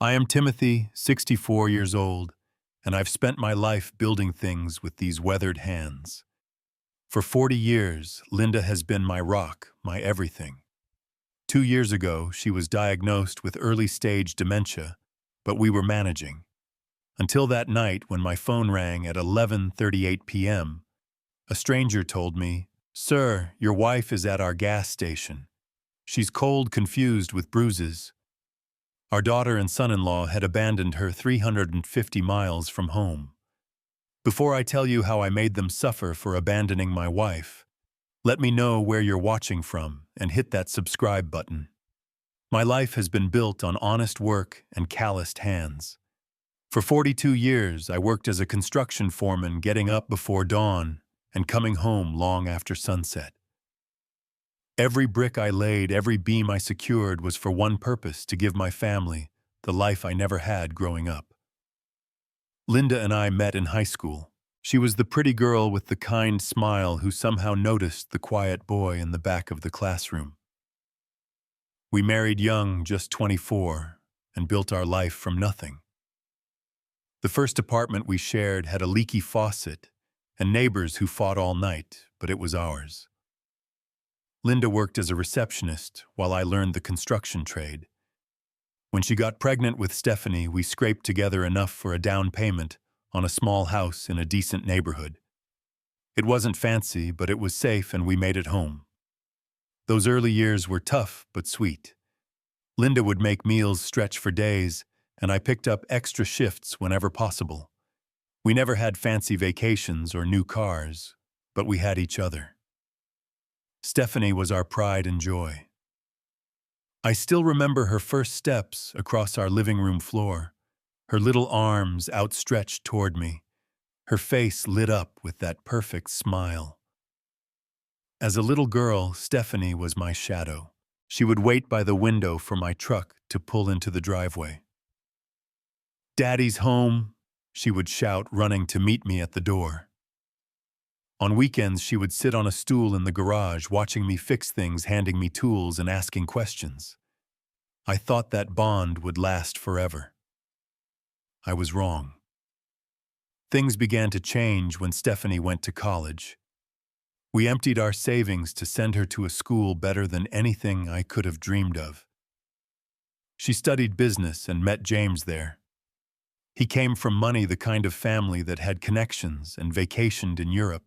I am Timothy, 64 years old, and I've spent my life building things with these weathered hands. For 40 years, Linda has been my rock, my everything. 2 years ago, she was diagnosed with early-stage dementia, but we were managing. Until that night when my phone rang at 11:38 p.m., a stranger told me, "Sir, your wife is at our gas station. She's cold, confused with bruises." Our daughter and son-in-law had abandoned her 350 miles from home. Before I tell you how I made them suffer for abandoning my wife, let me know where you're watching from and hit that subscribe button. My life has been built on honest work and calloused hands. For 42 years, I worked as a construction foreman, getting up before dawn and coming home long after sunset. Every brick I laid, every beam I secured was for one purpose: to give my family the life I never had growing up. Linda and I met in high school. She was the pretty girl with the kind smile who somehow noticed the quiet boy in the back of the classroom. We married young, just 24, and built our life from nothing. The first apartment we shared had a leaky faucet and neighbors who fought all night, but it was ours. Linda worked as a receptionist while I learned the construction trade. When she got pregnant with Stephanie, we scraped together enough for a down payment on a small house in a decent neighborhood. It wasn't fancy, but it was safe and we made it home. Those early years were tough but sweet. Linda would make meals stretch for days, and I picked up extra shifts whenever possible. We never had fancy vacations or new cars, but we had each other. Stephanie was our pride and joy. I still remember her first steps across our living room floor, her little arms outstretched toward me, her face lit up with that perfect smile. As a little girl, Stephanie was my shadow. She would wait by the window for my truck to pull into the driveway. "Daddy's home," she would shout, running to meet me at the door. On weekends, she would sit on a stool in the garage, watching me fix things, handing me tools, and asking questions. I thought that bond would last forever. I was wrong. Things began to change when Stephanie went to college. We emptied our savings to send her to a school better than anything I could have dreamed of. She studied business and met James there. He came from money, the kind of family that had connections and vacationed in Europe.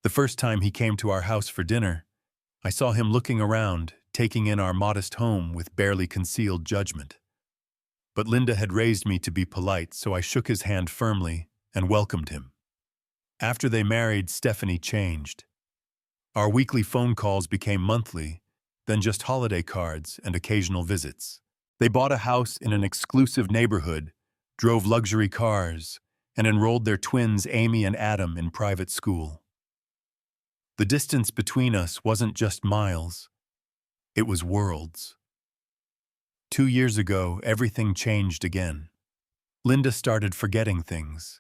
The first time he came to our house for dinner, I saw him looking around, taking in our modest home with barely concealed judgment. But Linda had raised me to be polite, so I shook his hand firmly and welcomed him. After they married, Stephanie changed. Our weekly phone calls became monthly, then just holiday cards and occasional visits. They bought a house in an exclusive neighborhood, drove luxury cars, and enrolled their twins Amy and Adam in private school. The distance between us wasn't just miles, it was worlds. 2 years ago, everything changed again. Linda started forgetting things.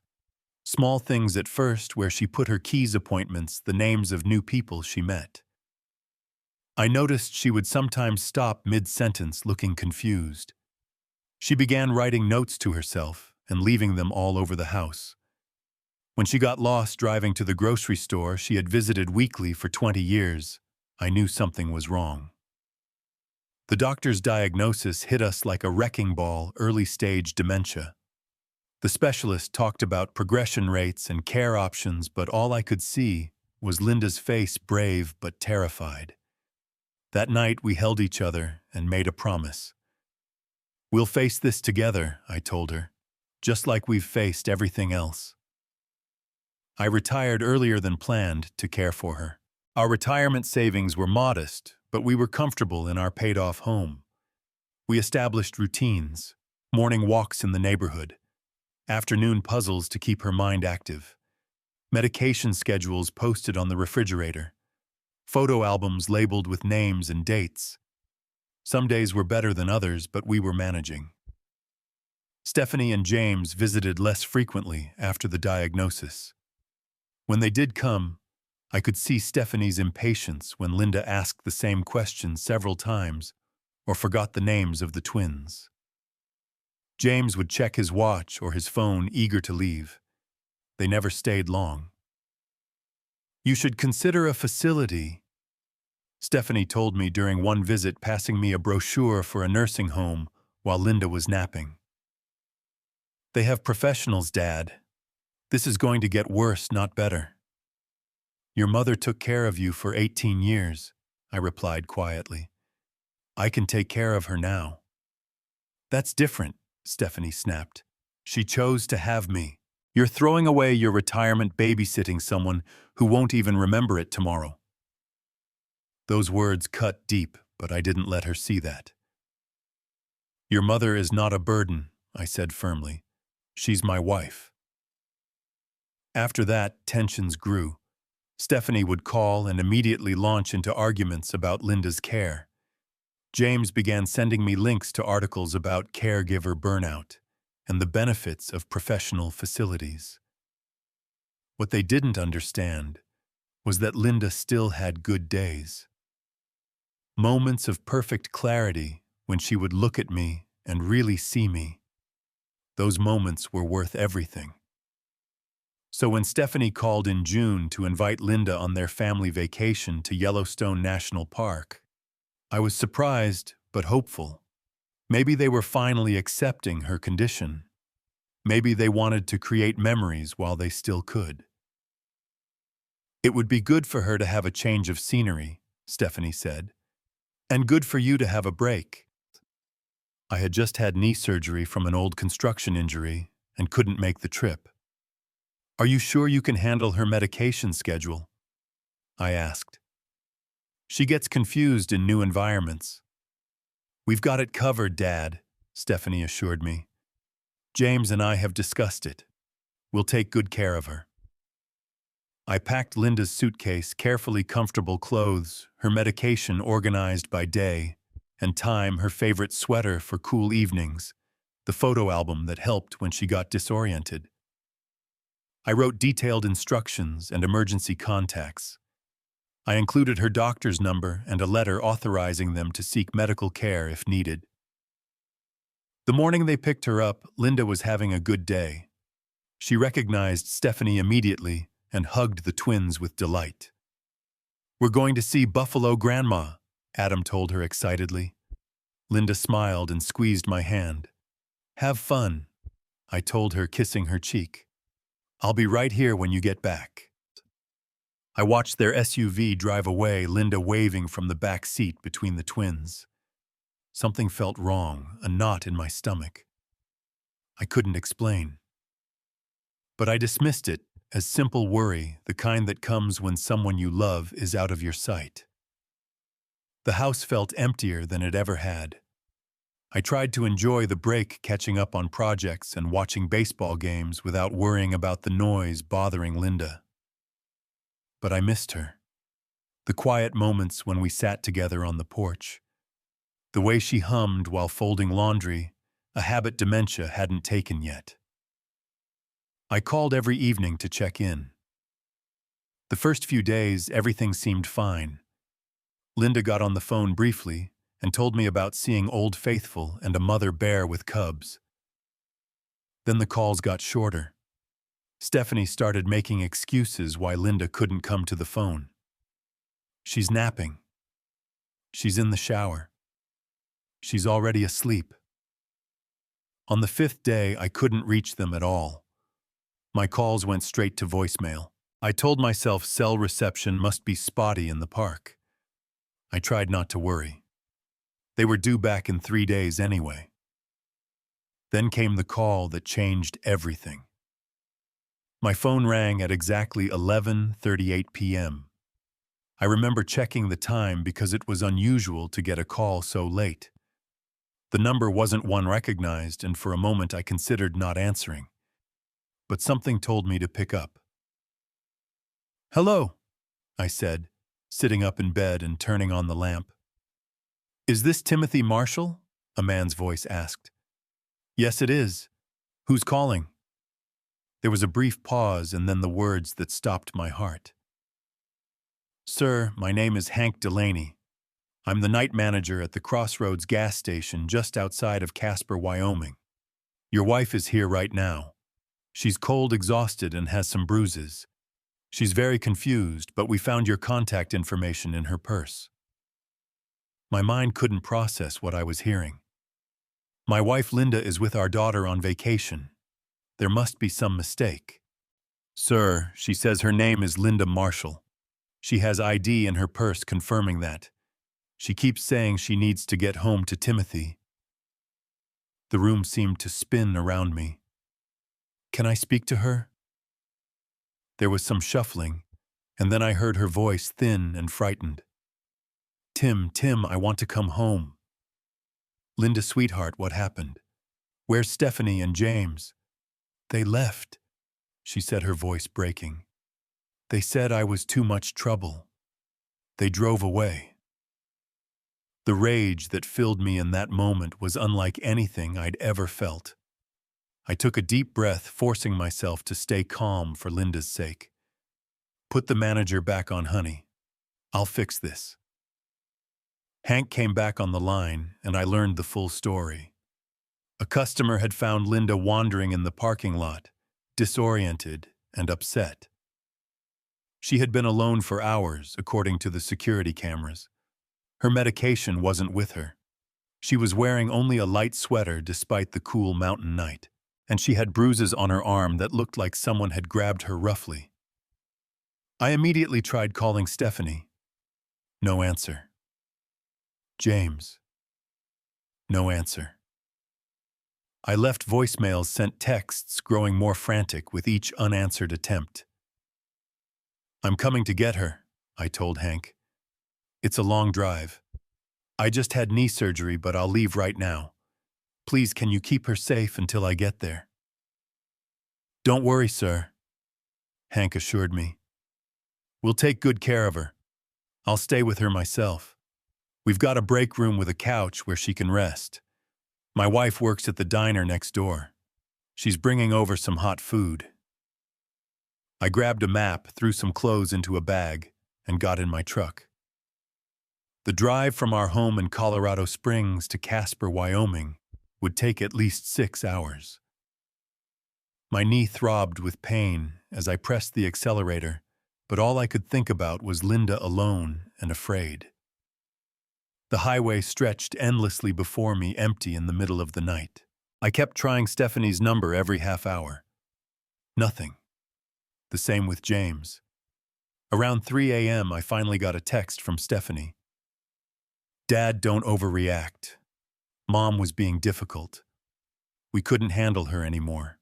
Small things at first, where she put her keys appointments, the names of new people she met. I noticed she would sometimes stop mid-sentence, looking confused. She began writing notes to herself and leaving them all over the house. When she got lost driving to the grocery store she had visited weekly for 20 years, I knew something was wrong. The doctor's diagnosis hit us like a wrecking ball: early-stage dementia. The specialist talked about progression rates and care options, but all I could see was Linda's face, brave but terrified. That night we held each other and made a promise. "We'll face this together," I told her, "just like we've faced everything else." I retired earlier than planned to care for her. Our retirement savings were modest, but we were comfortable in our paid-off home. We established routines: morning walks in the neighborhood, afternoon puzzles to keep her mind active, medication schedules posted on the refrigerator, photo albums labeled with names and dates. Some days were better than others, but we were managing. Stephanie and James visited less frequently after the diagnosis. When they did come, I could see Stephanie's impatience when Linda asked the same question several times or forgot the names of the twins. James would check his watch or his phone, eager to leave. They never stayed long. You should consider a facility, Stephanie told me during one visit, passing me a brochure for a nursing home while Linda was napping. They have professionals, Dad. This is going to get worse, not better. Your mother took care of you for 18 years, I replied quietly. I can take care of her now. That's different, Stephanie snapped. She chose to have me. You're throwing away your retirement babysitting someone who won't even remember it tomorrow. Those words cut deep, but I didn't let her see that. Your mother is not a burden, I said firmly. She's my wife. After that, tensions grew. Stephanie would call and immediately launch into arguments about Linda's care. James began sending me links to articles about caregiver burnout and the benefits of professional facilities. What they didn't understand was that Linda still had good days. Moments of perfect clarity when she would look at me and really see me. Those moments were worth everything. So when Stephanie called in June to invite Linda on their family vacation to Yellowstone National Park, I was surprised but hopeful. Maybe they were finally accepting her condition. Maybe they wanted to create memories while they still could. It would be good for her to have a change of scenery, Stephanie said, and good for you to have a break. I had just had knee surgery from an old construction injury and couldn't make the trip. Are you sure you can handle her medication schedule? I asked. She gets confused in new environments. We've got it covered, Dad, Stephanie assured me. James and I have discussed it. We'll take good care of her. I packed Linda's suitcase, carefully comfortable clothes, her medication organized by day, and time her favorite sweater for cool evenings, the photo album that helped when she got disoriented. I wrote detailed instructions and emergency contacts. I included her doctor's number and a letter authorizing them to seek medical care if needed. The morning they picked her up, Linda was having a good day. She recognized Stephanie immediately and hugged the twins with delight. We're going to see Buffalo Grandma, Adam told her excitedly. Linda smiled and squeezed my hand. Have fun, I told her, kissing her cheek. I'll be right here when you get back. I watched their SUV drive away, Linda waving from the back seat between the twins. Something felt wrong, a knot in my stomach. I couldn't explain. But I dismissed it as simple worry, the kind that comes when someone you love is out of your sight. The house felt emptier than it ever had. I tried to enjoy the break, catching up on projects and watching baseball games without worrying about the noise bothering Linda. But I missed her. The quiet moments when we sat together on the porch. The way she hummed while folding laundry, a habit dementia hadn't taken yet. I called every evening to check in. The first few days, everything seemed fine. Linda got on the phone briefly and told me about seeing Old Faithful and a mother bear with cubs. Then the calls got shorter. Stephanie started making excuses why Linda couldn't come to the phone. She's napping. She's in the shower. She's already asleep. On the 5th day, I couldn't reach them at all. My calls went straight to voicemail. I told myself cell reception must be spotty in the park. I tried not to worry. They were due back in 3 days anyway. Then came the call that changed everything. My phone rang at exactly 11:38 p.m. I remember checking the time because it was unusual to get a call so late. The number wasn't one recognized, and for a moment I considered not answering. But something told me to pick up. Hello, I said, sitting up in bed and turning on the lamp. Is this Timothy Marshall? A man's voice asked. Yes, it is. Who's calling? There was a brief pause and then the words that stopped my heart. Sir, my name is Hank Delaney. I'm the night manager at the Crossroads gas station just outside of Casper, Wyoming. Your wife is here right now. She's cold, exhausted, and has some bruises. She's very confused, but we found your contact information in her purse. My mind couldn't process what I was hearing. My wife Linda is with our daughter on vacation. There must be some mistake. Sir, she says her name is Linda Marshall. She has ID in her purse confirming that. She keeps saying she needs to get home to Timothy. The room seemed to spin around me. Can I speak to her? There was some shuffling, and then I heard her voice, thin and frightened. Tim, I want to come home. Linda, sweetheart, what happened? Where's Stephanie and James? They left, she said, her voice breaking. They said I was too much trouble. They drove away. The rage that filled me in that moment was unlike anything I'd ever felt. I took a deep breath, forcing myself to stay calm for Linda's sake. Put the manager back on, honey. I'll fix this. Hank came back on the line, and I learned the full story. A customer had found Linda wandering in the parking lot, disoriented and upset. She had been alone for hours, according to the security cameras. Her medication wasn't with her. She was wearing only a light sweater despite the cool mountain night, and she had bruises on her arm that looked like someone had grabbed her roughly. I immediately tried calling Stephanie. No answer. James. No answer. I left voicemails, sent texts, growing more frantic with each unanswered attempt. I'm coming to get her, I told Hank. It's a long drive. I just had knee surgery, but I'll leave right now. Please, can you keep her safe until I get there? Don't worry, sir, Hank assured me. We'll take good care of her. I'll stay with her myself. We've got a break room with a couch where she can rest. My wife works at the diner next door. She's bringing over some hot food. I grabbed a map, threw some clothes into a bag, and got in my truck. The drive from our home in Colorado Springs to Casper, Wyoming, would take at least 6 hours. My knee throbbed with pain as I pressed the accelerator, but all I could think about was Linda alone and afraid. The highway stretched endlessly before me, empty in the middle of the night. I kept trying Stephanie's number every half hour. Nothing. The same with James. Around 3 a.m., I finally got a text from Stephanie. Dad, don't overreact. Mom was being difficult. We couldn't handle her anymore.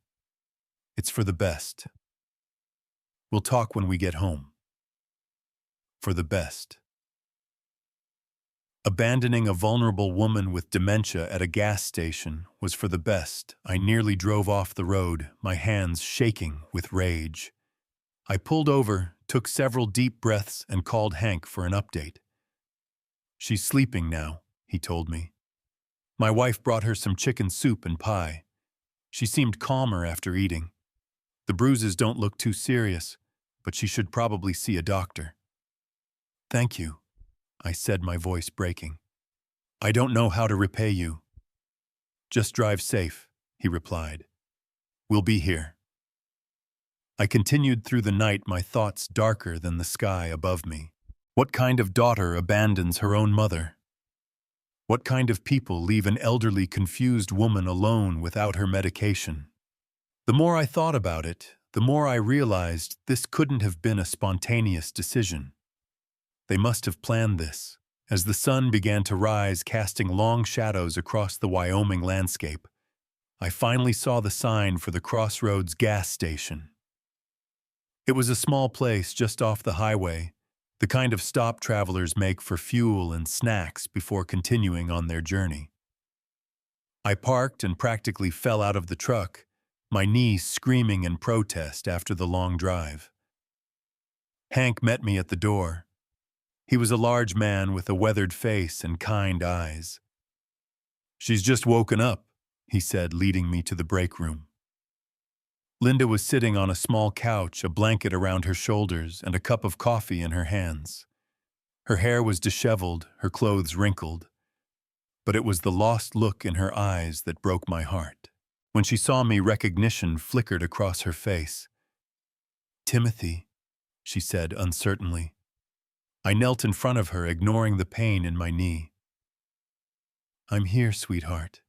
It's for the best. We'll talk when we get home. For the best. Abandoning a vulnerable woman with dementia at a gas station was for the best. I nearly drove off the road, my hands shaking with rage. I pulled over, took several deep breaths, and called Hank for an update. She's sleeping now, he told me. My wife brought her some chicken soup and pie. She seemed calmer after eating. The bruises don't look too serious, but she should probably see a doctor. Thank you, I said, my voice breaking. I don't know how to repay you. Just drive safe, he replied. We'll be here. I continued through the night, my thoughts darker than the sky above me. What kind of daughter abandons her own mother? What kind of people leave an elderly, confused woman alone without her medication? The more I thought about it, the more I realized this couldn't have been a spontaneous decision. They must have planned this. As the sun began to rise, casting long shadows across the Wyoming landscape, I finally saw the sign for the Crossroads gas station. It was a small place just off the highway, the kind of stop travelers make for fuel and snacks before continuing on their journey. I parked and practically fell out of the truck, my knees screaming in protest after the long drive. Hank met me at the door. He was a large man with a weathered face and kind eyes. She's just woken up, he said, leading me to the break room. Linda was sitting on a small couch, a blanket around her shoulders and a cup of coffee in her hands. Her hair was disheveled, her clothes wrinkled, but it was the lost look in her eyes that broke my heart. When she saw me, recognition flickered across her face. "Timothy," she said uncertainly. I knelt in front of her, ignoring the pain in my knee. "I'm here, sweetheart.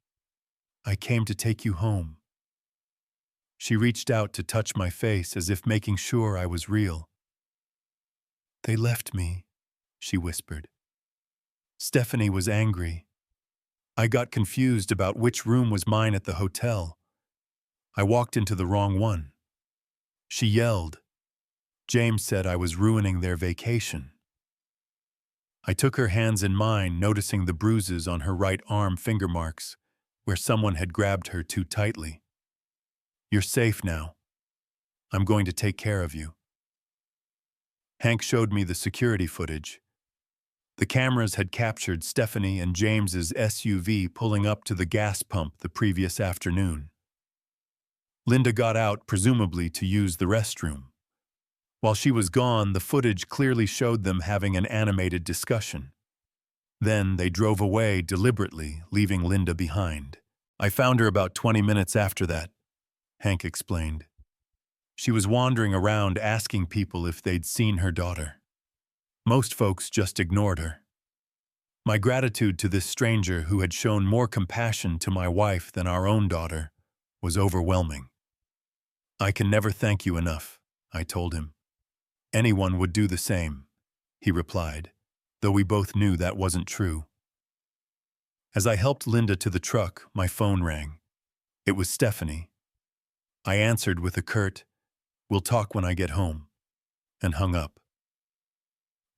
I came to take you home." She reached out to touch my face as if making sure I was real. "They left me," she whispered. Stephanie was angry. I got confused about which room was mine at the hotel. I walked into the wrong one. She yelled. James said I was ruining their vacation. I took her hands in mine, noticing the bruises on her right arm finger marks, where someone had grabbed her too tightly. "You're safe now. I'm going to take care of you." Hank showed me the security footage. The cameras had captured Stephanie and James's SUV pulling up to the gas pump the previous afternoon. Linda got out, presumably to use the restroom. While she was gone, the footage clearly showed them having an animated discussion. Then they drove away deliberately, leaving Linda behind. "I found her about 20 minutes after that," Hank explained. "She was wandering around asking people if they'd seen her daughter. Most folks just ignored her." My gratitude to this stranger, who had shown more compassion to my wife than our own daughter, was overwhelming. "I can never thank you enough," I told him. "Anyone would do the same," he replied, though we both knew that wasn't true. As I helped Linda to the truck, my phone rang. It was Stephanie. I answered with a curt, "We'll talk when I get home," and hung up.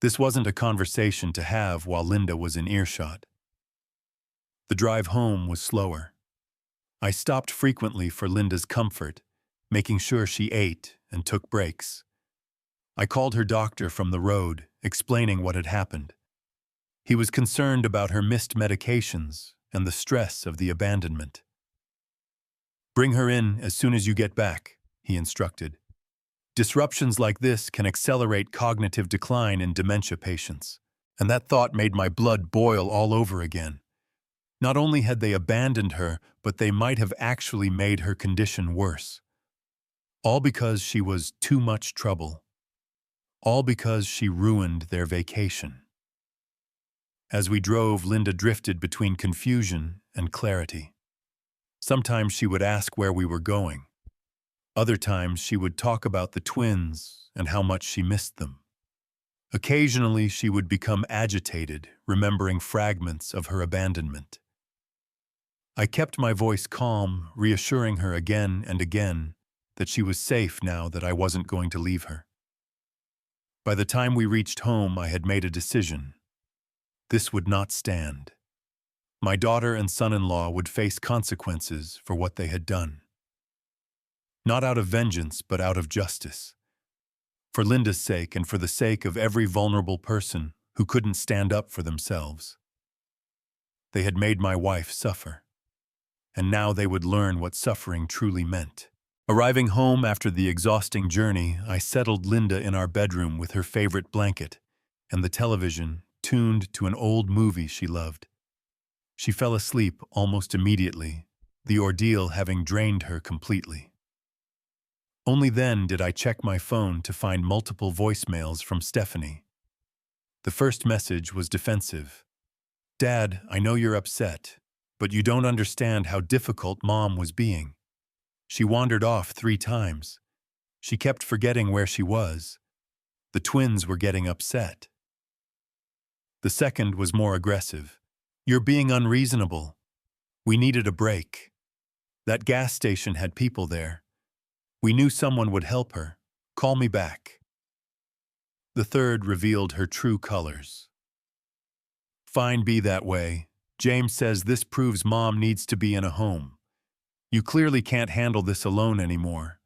This wasn't a conversation to have while Linda was in earshot. The drive home was slower. I stopped frequently for Linda's comfort, making sure she ate and took breaks. I called her doctor from the road, explaining what had happened. He was concerned about her missed medications and the stress of the abandonment. "Bring her in as soon as you get back," he instructed. "Disruptions like this can accelerate cognitive decline in dementia patients." And that thought made my blood boil all over again. Not only had they abandoned her, but they might have actually made her condition worse. All because she was too much trouble. All because she ruined their vacation. As we drove, Linda drifted between confusion and clarity. Sometimes she would ask where we were going. Other times she would talk about the twins and how much she missed them. Occasionally she would become agitated, remembering fragments of her abandonment. I kept my voice calm, reassuring her again and again that she was safe now that I wasn't going to leave her. By the time we reached home, I had made a decision. This would not stand. My daughter and son-in-law would face consequences for what they had done. Not out of vengeance, but out of justice. For Linda's sake and for the sake of every vulnerable person who couldn't stand up for themselves. They had made my wife suffer. And now they would learn what suffering truly meant. Arriving home after the exhausting journey, I settled Linda in our bedroom with her favorite blanket and the television tuned to an old movie she loved. She fell asleep almost immediately, the ordeal having drained her completely. Only then did I check my phone to find multiple voicemails from Stephanie. The first message was defensive. "Dad, I know you're upset, but you don't understand how difficult Mom was being. She wandered off 3 times. She kept forgetting where she was. The twins were getting upset." The second was more aggressive. "You're being unreasonable. We needed a break. That gas station had people there. We knew someone would help her. Call me back." The third revealed her true colors. "Fine, be that way. James says this proves Mom needs to be in a home. You clearly can't handle this alone anymore."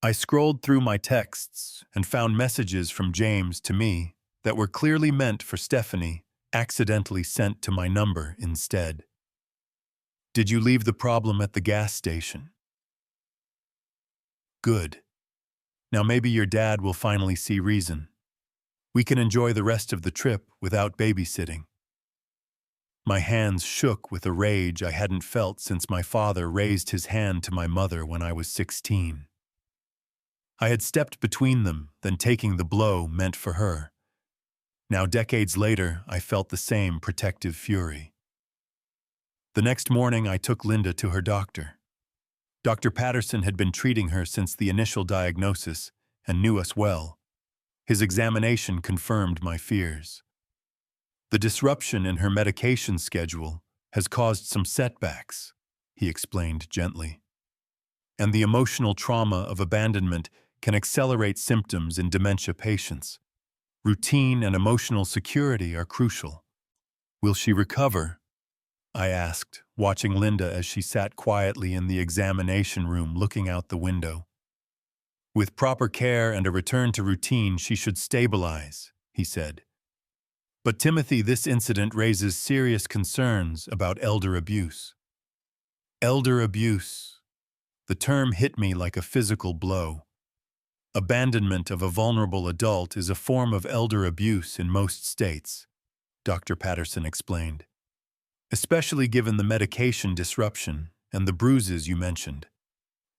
I scrolled through my texts and found messages from James to me that were clearly meant for Stephanie, accidentally sent to my number instead. "Did you leave the problem at the gas station? Good. Now maybe your dad will finally see reason. We can enjoy the rest of the trip without babysitting." My hands shook with a rage I hadn't felt since my father raised his hand to my mother when I was 16. I had stepped between them, then taking the blow meant for her. Now, decades later, I felt the same protective fury. The next morning, I took Linda to her doctor. Dr. Patterson had been treating her since the initial diagnosis and knew us well. His examination confirmed my fears. The disruption in her medication schedule has caused some setbacks, he explained gently. And the emotional trauma of abandonment can accelerate symptoms in dementia patients. Routine and emotional security are crucial. Will she recover? I asked, watching Linda as she sat quietly in the examination room looking out the window. With proper care and a return to routine, she should stabilize, he said. But Timothy, this incident raises serious concerns about elder abuse. Elder abuse. The term hit me like a physical blow. Abandonment of a vulnerable adult is a form of elder abuse in most states, Dr. Patterson explained. Especially given the medication disruption and the bruises you mentioned.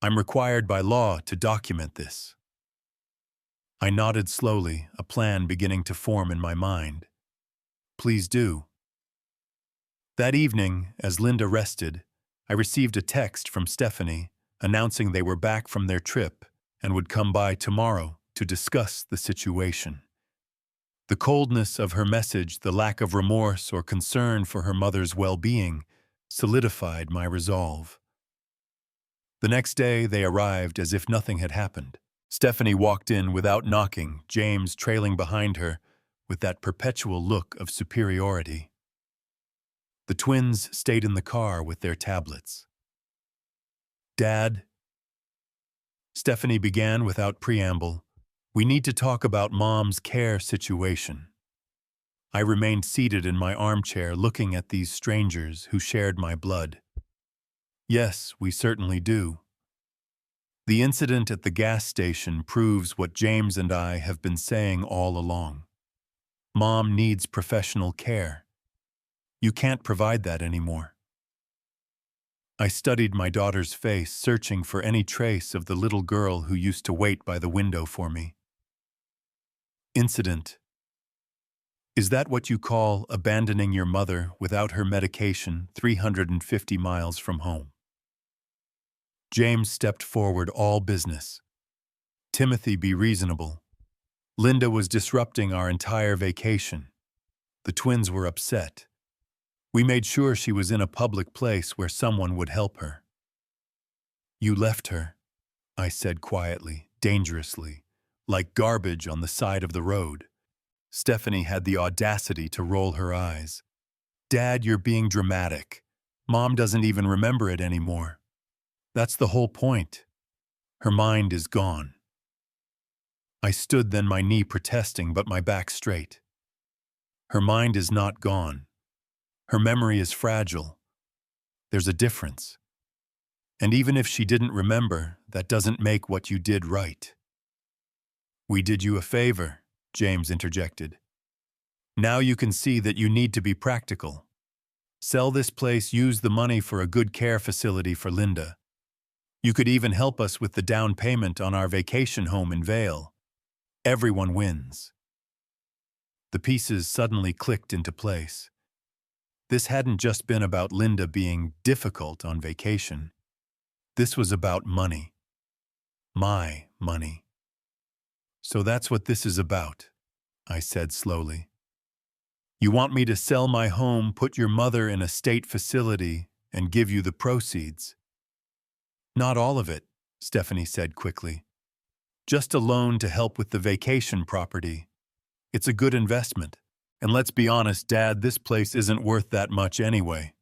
I'm required by law to document this. I nodded slowly, a plan beginning to form in my mind. Please do. That evening, as Linda rested, I received a text from Stephanie announcing they were back from their trip and would come by tomorrow to discuss the situation. The coldness of her message, the lack of remorse or concern for her mother's well-being, solidified my resolve. The next day, they arrived as if nothing had happened. Stephanie walked in without knocking, James trailing behind her with that perpetual look of superiority. The twins stayed in the car with their tablets. Dad, Stephanie began without preamble, we need to talk about Mom's care situation. I remained seated in my armchair looking at these strangers who shared my blood. Yes, we certainly do. The incident at the gas station proves what James and I have been saying all along. Mom needs professional care. You can't provide that anymore. I studied my daughter's face, searching for any trace of the little girl who used to wait by the window for me. Incident. Is that what you call abandoning your mother without her medication 350 miles from home? James stepped forward, all business. Timothy, be reasonable. Linda was disrupting our entire vacation. The twins were upset. We made sure she was in a public place where someone would help her. You left her, I said quietly, dangerously, like garbage on the side of the road. Stephanie had the audacity to roll her eyes. Dad, you're being dramatic. Mom doesn't even remember it anymore. That's the whole point. Her mind is gone. I stood then, my knee protesting but my back straight. Her mind is not gone. Her memory is fragile. There's a difference. And even if she didn't remember, that doesn't make what you did right. We did you a favor, James interjected. Now you can see that you need to be practical. Sell this place, use the money for a good care facility for Linda. You could even help us with the down payment on our vacation home in Vail. Everyone wins. The pieces suddenly clicked into place. This hadn't just been about Linda being difficult on vacation. This was about money. My money. So that's what this is about, I said slowly. You want me to sell my home, put your mother in a state facility, and give you the proceeds? Not all of it, Stephanie said quickly. Just a loan to help with the vacation property. It's a good investment. And let's be honest, Dad, this place isn't worth that much anyway.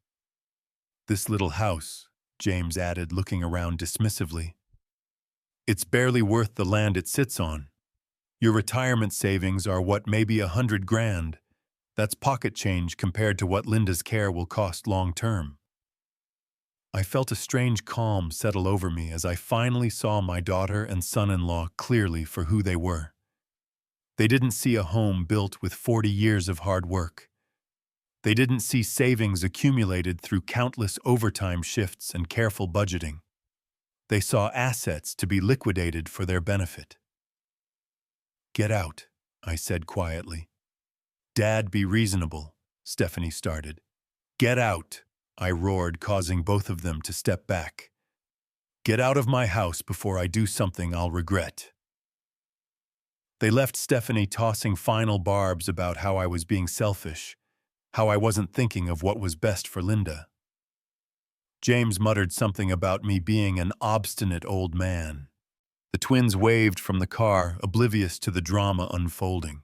This little house, James added, looking around dismissively. It's barely worth the land it sits on. Your retirement savings are what, maybe $100,000. That's pocket change compared to what Linda's care will cost long term. I felt a strange calm settle over me as I finally saw my daughter and son-in-law clearly for who they were. They didn't see a home built with 40 years of hard work. They didn't see savings accumulated through countless overtime shifts and careful budgeting. They saw assets to be liquidated for their benefit. "Get out," I said quietly. "Dad, be reasonable," Stephanie started. "Get out," I roared, causing both of them to step back. "Get out of my house before I do something I'll regret." They left Stephanie tossing final barbs about how I was being selfish, how I wasn't thinking of what was best for Linda. James muttered something about me being an obstinate old man. The twins waved from the car, oblivious to the drama unfolding.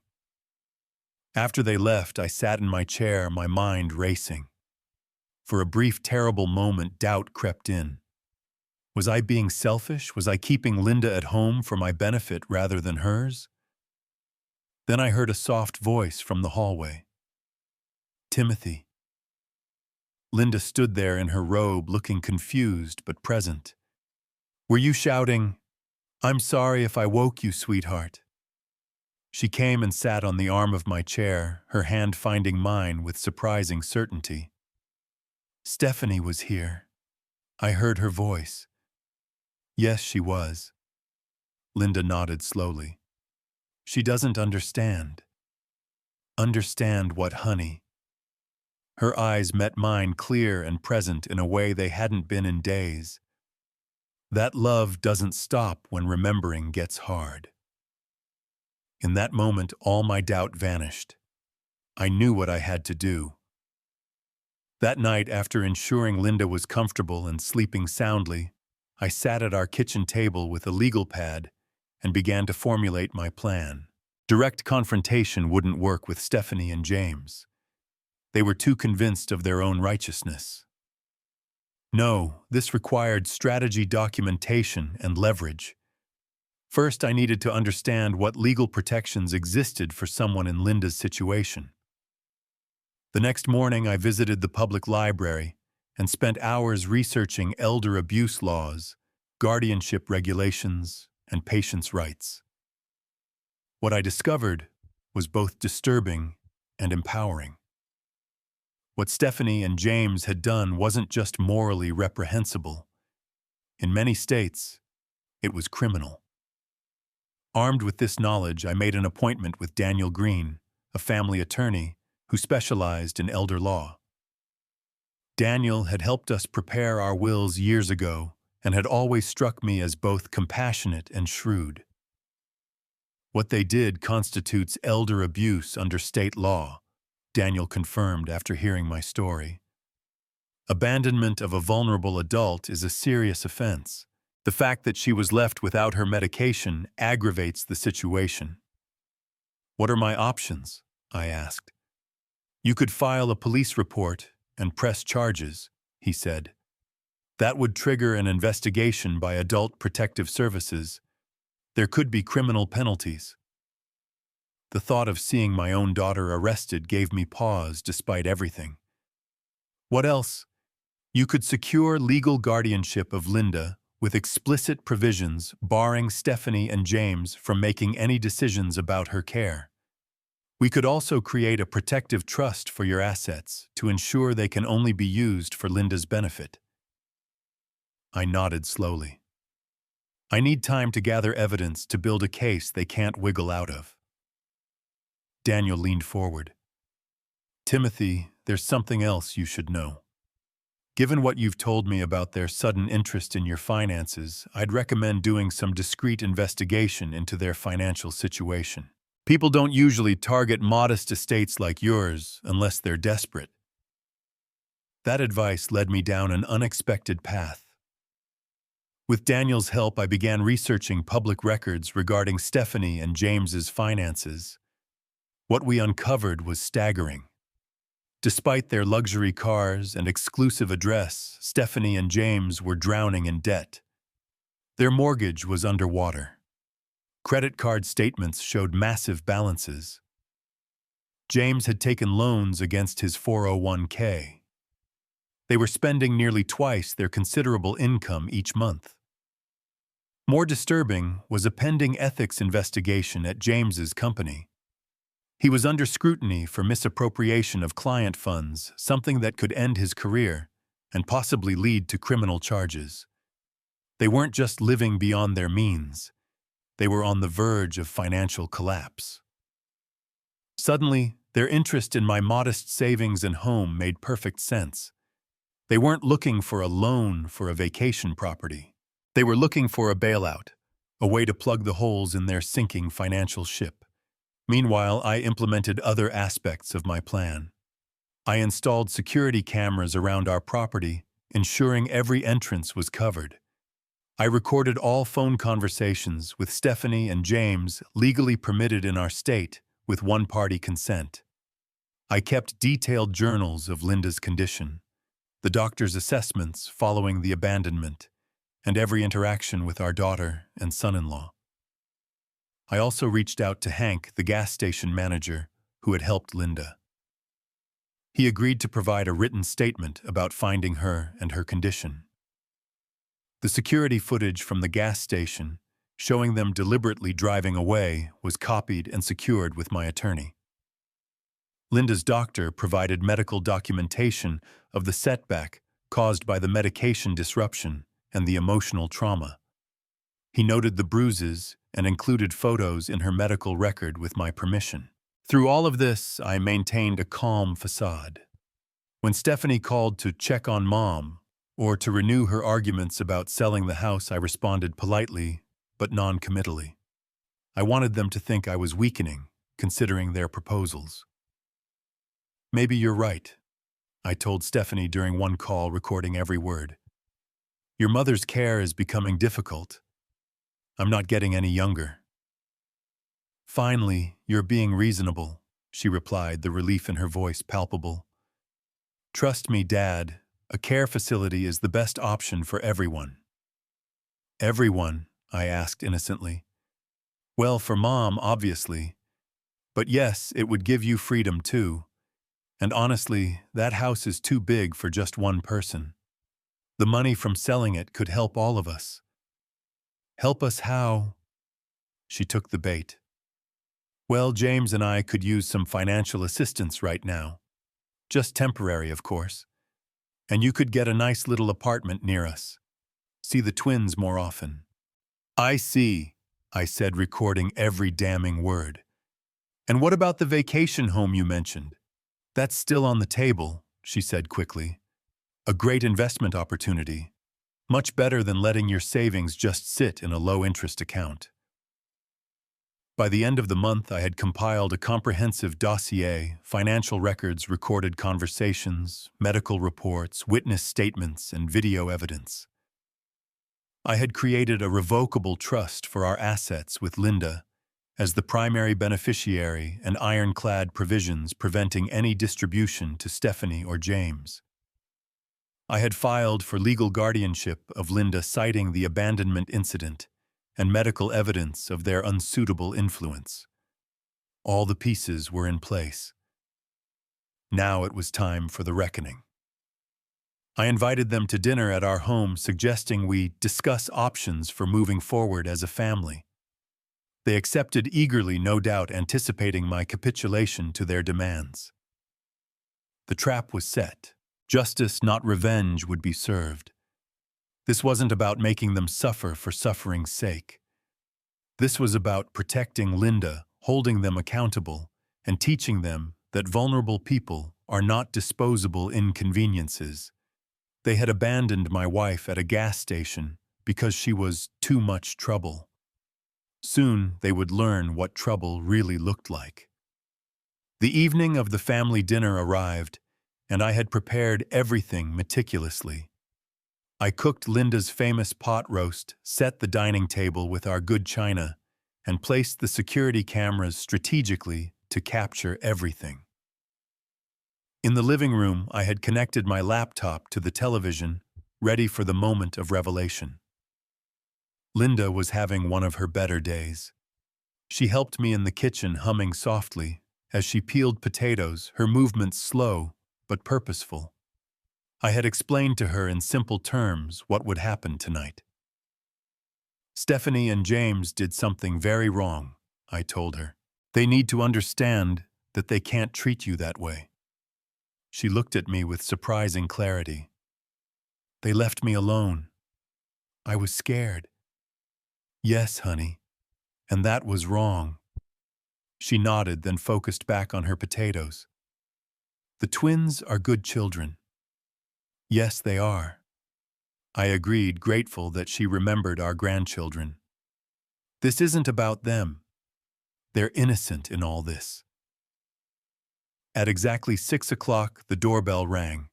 After they left, I sat in my chair, my mind racing. For a brief, terrible moment, doubt crept in. Was I being selfish? Was I keeping Linda at home for my benefit rather than hers? Then I heard a soft voice from the hallway. "Timothy." Linda stood there in her robe, looking confused but present. "Were you shouting, 'I'm sorry if I woke you, sweetheart'?" She came and sat on the arm of my chair, her hand finding mine with surprising certainty. "Stephanie was here." I heard her voice. "Yes, she was." Linda nodded slowly. "She doesn't understand." "Understand what, honey?" Her eyes met mine, clear and present in a way they hadn't been in days. "That love doesn't stop when remembering gets hard." In that moment, all my doubt vanished. I knew what I had to do. That night, after ensuring Linda was comfortable and sleeping soundly, I sat at our kitchen table with a legal pad and began to formulate my plan. Direct confrontation wouldn't work with Stephanie and James. They were too convinced of their own righteousness. No, this required strategy, documentation, and leverage. First, I needed to understand what legal protections existed for someone in Linda's situation. The next morning, I visited the public library and spent hours researching elder abuse laws, guardianship regulations, and patients' rights. What I discovered was both disturbing and empowering. What Stephanie and James had done wasn't just morally reprehensible. In many states, it was criminal. Armed with this knowledge, I made an appointment with Daniel Green, a family attorney who specialized in elder law. Daniel had helped us prepare our wills years ago and had always struck me as both compassionate and shrewd. "What they did constitutes elder abuse under state law," Daniel confirmed after hearing my story. "Abandonment of a vulnerable adult is a serious offense. The fact that she was left without her medication aggravates the situation." "What are my options?" I asked. "You could file a police report and press charges," he said. "That would trigger an investigation by Adult Protective Services. There could be criminal penalties." The thought of seeing my own daughter arrested gave me pause despite everything. "What else?" "You could secure legal guardianship of Linda with explicit provisions barring Stephanie and James from making any decisions about her care. We could also create a protective trust for your assets to ensure they can only be used for Linda's benefit." I nodded slowly. "I need time to gather evidence to build a case they can't wiggle out of." Daniel leaned forward. "Timothy, there's something else you should know. Given what you've told me about their sudden interest in your finances, I'd recommend doing some discreet investigation into their financial situation. People don't usually target modest estates like yours unless they're desperate." That advice led me down an unexpected path. With Daniel's help, I began researching public records regarding Stephanie and James's finances. What we uncovered was staggering. Despite their luxury cars and exclusive address, Stephanie and James were drowning in debt. Their mortgage was underwater. Credit card statements showed massive balances. James had taken loans against his 401k. They were spending nearly twice their considerable income each month. More disturbing was a pending ethics investigation at James's company. He was under scrutiny for misappropriation of client funds, something that could end his career and possibly lead to criminal charges. They weren't just living beyond their means. They were on the verge of financial collapse. Suddenly, their interest in my modest savings and home made perfect sense. They weren't looking for a loan for a vacation property. They were looking for a bailout, a way to plug the holes in their sinking financial ship. Meanwhile, I implemented other aspects of my plan. I installed security cameras around our property, ensuring every entrance was covered. I recorded all phone conversations with Stephanie and James legally permitted in our state with one-party consent. I kept detailed journals of Linda's condition, the doctor's assessments following the abandonment, and every interaction with our daughter and son-in-law. I also reached out to Hank, the gas station manager, who had helped Linda. He agreed to provide a written statement about finding her and her condition. The security footage from the gas station, showing them deliberately driving away, was copied and secured with my attorney. Linda's doctor provided medical documentation of the setback caused by the medication disruption and the emotional trauma. He noted the bruises and included photos in her medical record with my permission. Through all of this, I maintained a calm facade. When Stephanie called to check on Mom, or to renew her arguments about selling the house, I responded politely, but non-committally. I wanted them to think I was weakening, considering their proposals. "Maybe you're right," I told Stephanie during one call, recording every word. "Your mother's care is becoming difficult. I'm not getting any younger." "Finally, you're being reasonable," she replied, the relief in her voice palpable. "Trust me, Dad, a care facility is the best option for everyone." "Everyone?" I asked innocently. "Well, for Mom, obviously. But yes, it would give you freedom too. And honestly, that house is too big for just one person. The money from selling it could help all of us." "Help us how?" She took the bait. "Well, James and I could use some financial assistance right now. Just temporary, of course. And you could get a nice little apartment near us. See the twins more often." "I see," I said, recording every damning word. "And what about the vacation home you mentioned?" "That's still on the table," she said quickly. "A great investment opportunity. Much better than letting your savings just sit in a low-interest account." By the end of the month, I had compiled a comprehensive dossier, financial records, recorded conversations, medical reports, witness statements, and video evidence. I had created a revocable trust for our assets with Linda as the primary beneficiary and ironclad provisions preventing any distribution to Stephanie or James. I had filed for legal guardianship of Linda, citing the abandonment incident and medical evidence of their unsuitable influence. All the pieces were in place. Now it was time for the reckoning. I invited them to dinner at our home, suggesting we discuss options for moving forward as a family. They accepted eagerly, no doubt anticipating my capitulation to their demands. The trap was set. Justice, not revenge, would be served. This wasn't about making them suffer for suffering's sake. This was about protecting Linda, holding them accountable, and teaching them that vulnerable people are not disposable inconveniences. They had abandoned my wife at a gas station because she was too much trouble. Soon they would learn what trouble really looked like. The evening of the family dinner arrived, and I had prepared everything meticulously. I cooked Linda's famous pot roast, set the dining table with our good china, and placed the security cameras strategically to capture everything. In the living room, I had connected my laptop to the television, ready for the moment of revelation. Linda was having one of her better days. She helped me in the kitchen, humming softly as she peeled potatoes, her movements slow but purposeful. I had explained to her in simple terms what would happen tonight. "Stephanie and James did something very wrong," I told her. "They need to understand that they can't treat you that way. She looked at me with surprising clarity. They left me alone. I was scared. Yes, honey, and that was wrong. She nodded, then focused back on her potatoes. The twins are good children. Yes, they are. I agreed, grateful that she remembered our grandchildren. This isn't about them. They're innocent in all this. At exactly 6 o'clock, the doorbell rang.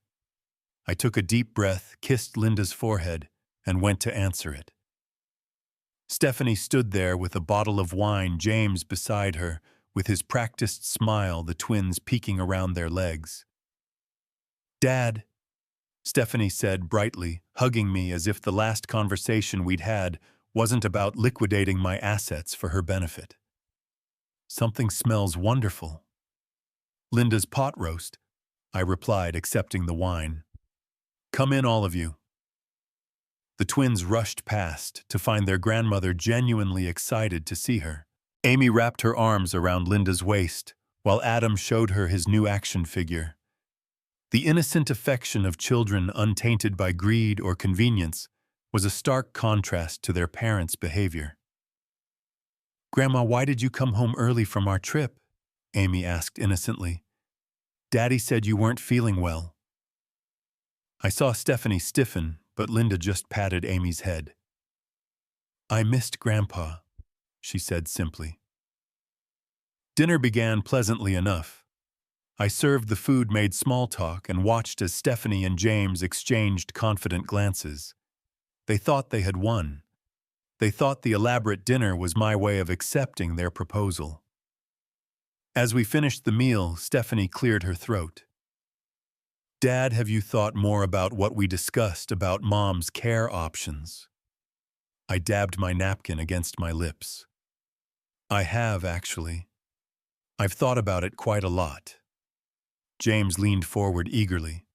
I took a deep breath, kissed Linda's forehead, and went to answer it. Stephanie stood there with a bottle of wine, James beside her, with his practiced smile, the twins peeking around their legs. "Dad," Stephanie said brightly, hugging me as if the last conversation we'd had wasn't about liquidating my assets for her benefit. "Something smells wonderful." "Linda's pot roast," I replied, accepting the wine. "Come in, all of you." The twins rushed past to find their grandmother genuinely excited to see her. Amy wrapped her arms around Linda's waist, while Adam showed her his new action figure. The innocent affection of children untainted by greed or convenience was a stark contrast to their parents' behavior. "Grandma, why did you come home early from our trip?" Amy asked innocently. "Daddy said you weren't feeling well." I saw Stephanie stiffen, but Linda just patted Amy's head. "I missed Grandpa," she said simply. Dinner began pleasantly enough. I served the food, made small talk, and watched as Stephanie and James exchanged confident glances. They thought they had won. They thought the elaborate dinner was my way of accepting their proposal. As we finished the meal, Stephanie cleared her throat. "Dad, have you thought more about what we discussed about Mom's care options?" I dabbed my napkin against my lips. "I have, actually. I've thought about it quite a lot." James leaned forward eagerly.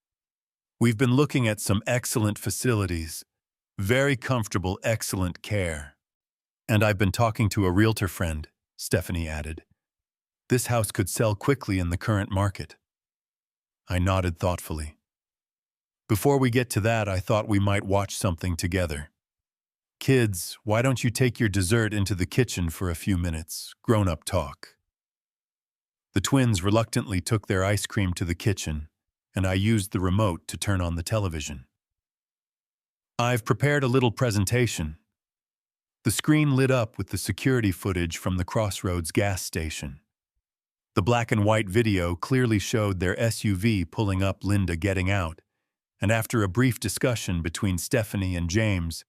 "We've been looking at some excellent facilities, very comfortable, excellent care. And I've been talking to a realtor friend," Stephanie added. "This house could sell quickly in the current market." I nodded thoughtfully. "Before we get to that, I thought we might watch something together. Kids, why don't you take your dessert into the kitchen for a few minutes? Grown-up talk." The twins reluctantly took their ice cream to the kitchen, and I used the remote to turn on the television. "I've prepared a little presentation." The screen lit up with the security footage from the Crossroads gas station. The black and white video clearly showed their SUV pulling up, Linda getting out, and after a brief discussion between Stephanie and James,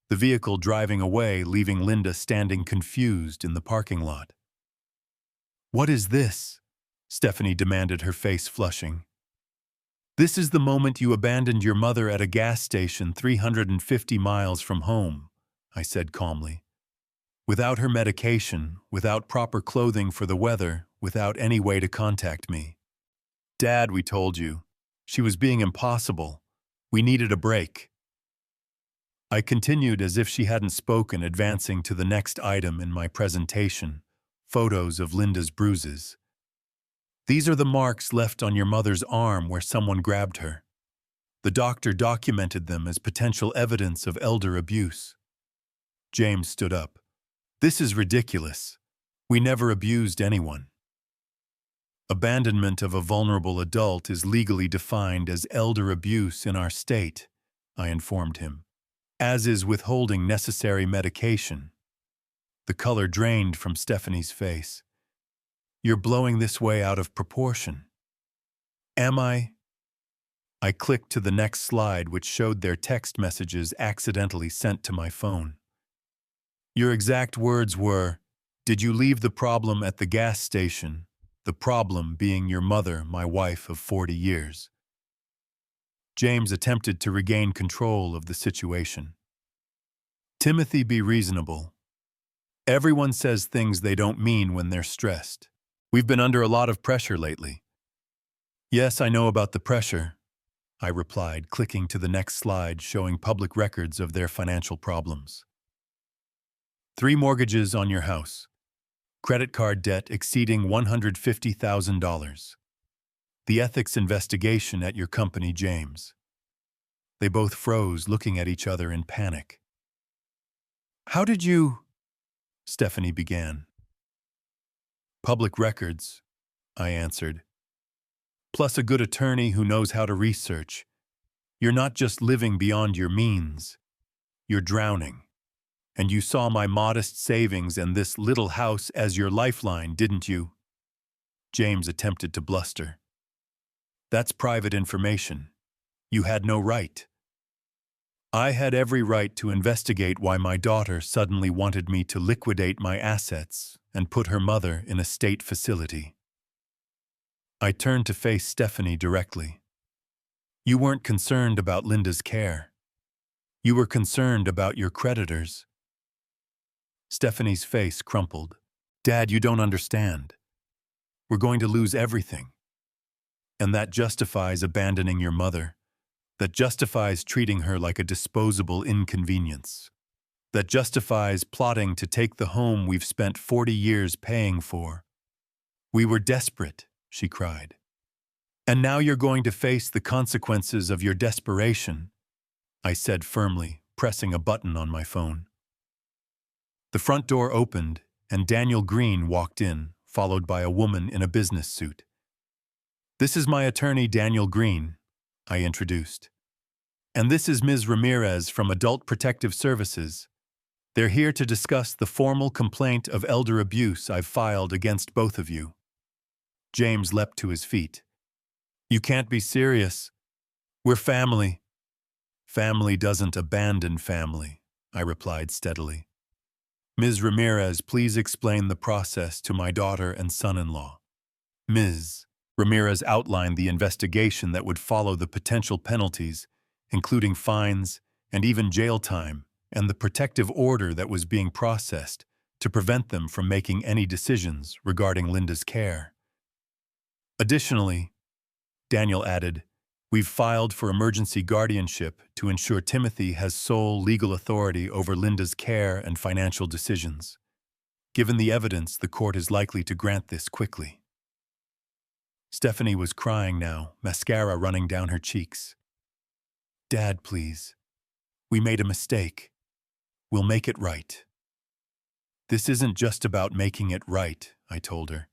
the vehicle driving away, leaving Linda standing confused in the parking lot. "What is this?" Stephanie demanded, her face flushing. "This is the moment you abandoned your mother at a gas station 350 miles from home," I said calmly. "Without her medication, without proper clothing for the weather, without any way to contact me. Dad, we told you. She was being impossible. We needed a break." I continued as if she hadn't spoken, advancing to the next item in my presentation, photos of Linda's bruises. "These are the marks left on your mother's arm where someone grabbed her. The doctor documented them as potential evidence of elder abuse." James stood up. "This is ridiculous. We never abused anyone." "Abandonment of a vulnerable adult is legally defined as elder abuse in our state," I informed him, "as is withholding necessary medication." The color drained from Stephanie's face. "You're blowing this way out of proportion." "Am I?" I clicked to the next slide, which showed their text messages accidentally sent to my phone. "Your exact words were, 'Did you leave the problem at the gas station?' The problem being your mother, my wife of 40 years. James attempted to regain control of the situation. "Timothy, be reasonable. Everyone says things they don't mean when they're stressed. We've been under a lot of pressure lately." "Yes, I know about the pressure," I replied, clicking to the next slide showing public records of their financial problems. 3 mortgages on your house. Credit card debt exceeding $150,000. The ethics investigation at your company, James. They both froze, looking at each other in panic. How did you? Stephanie began. Public records, I answered. Plus a good attorney who knows how to research. You're not just living beyond your means. You're drowning. And you saw my modest savings and this little house as your lifeline, didn't you? James attempted to bluster. That's private information. You had no right. I had every right to investigate why my daughter suddenly wanted me to liquidate my assets and put her mother in a state facility. I turned to face Stephanie directly. You weren't concerned about Linda's care. You were concerned about your creditors. Stephanie's face crumpled. Dad, you don't understand. We're going to lose everything. And that justifies abandoning your mother. That justifies treating her like a disposable inconvenience. That justifies plotting to take the home we've spent 40 years paying for. We were desperate, she cried. And now you're going to face the consequences of your desperation, I said firmly, pressing a button on my phone. The front door opened, and Daniel Green walked in, followed by a woman in a business suit. This is my attorney, Daniel Green, I introduced. And this is Ms. Ramirez from Adult Protective Services. They're here to discuss the formal complaint of elder abuse I've filed against both of you. James leapt to his feet. You can't be serious. We're family. Family doesn't abandon family, I replied steadily. Ms. Ramirez, please explain the process to my daughter and son-in-law. Ms. Ramirez outlined the investigation that would follow, the potential penalties, including fines and even jail time, and the protective order that was being processed to prevent them from making any decisions regarding Linda's care. Additionally, Daniel added, we've filed for emergency guardianship to ensure Timothy has sole legal authority over Linda's care and financial decisions. Given the evidence, the court is likely to grant this quickly. Stephanie was crying now, mascara running down her cheeks. Dad, please. We made a mistake. We'll make it right. This isn't just about making it right, I told her.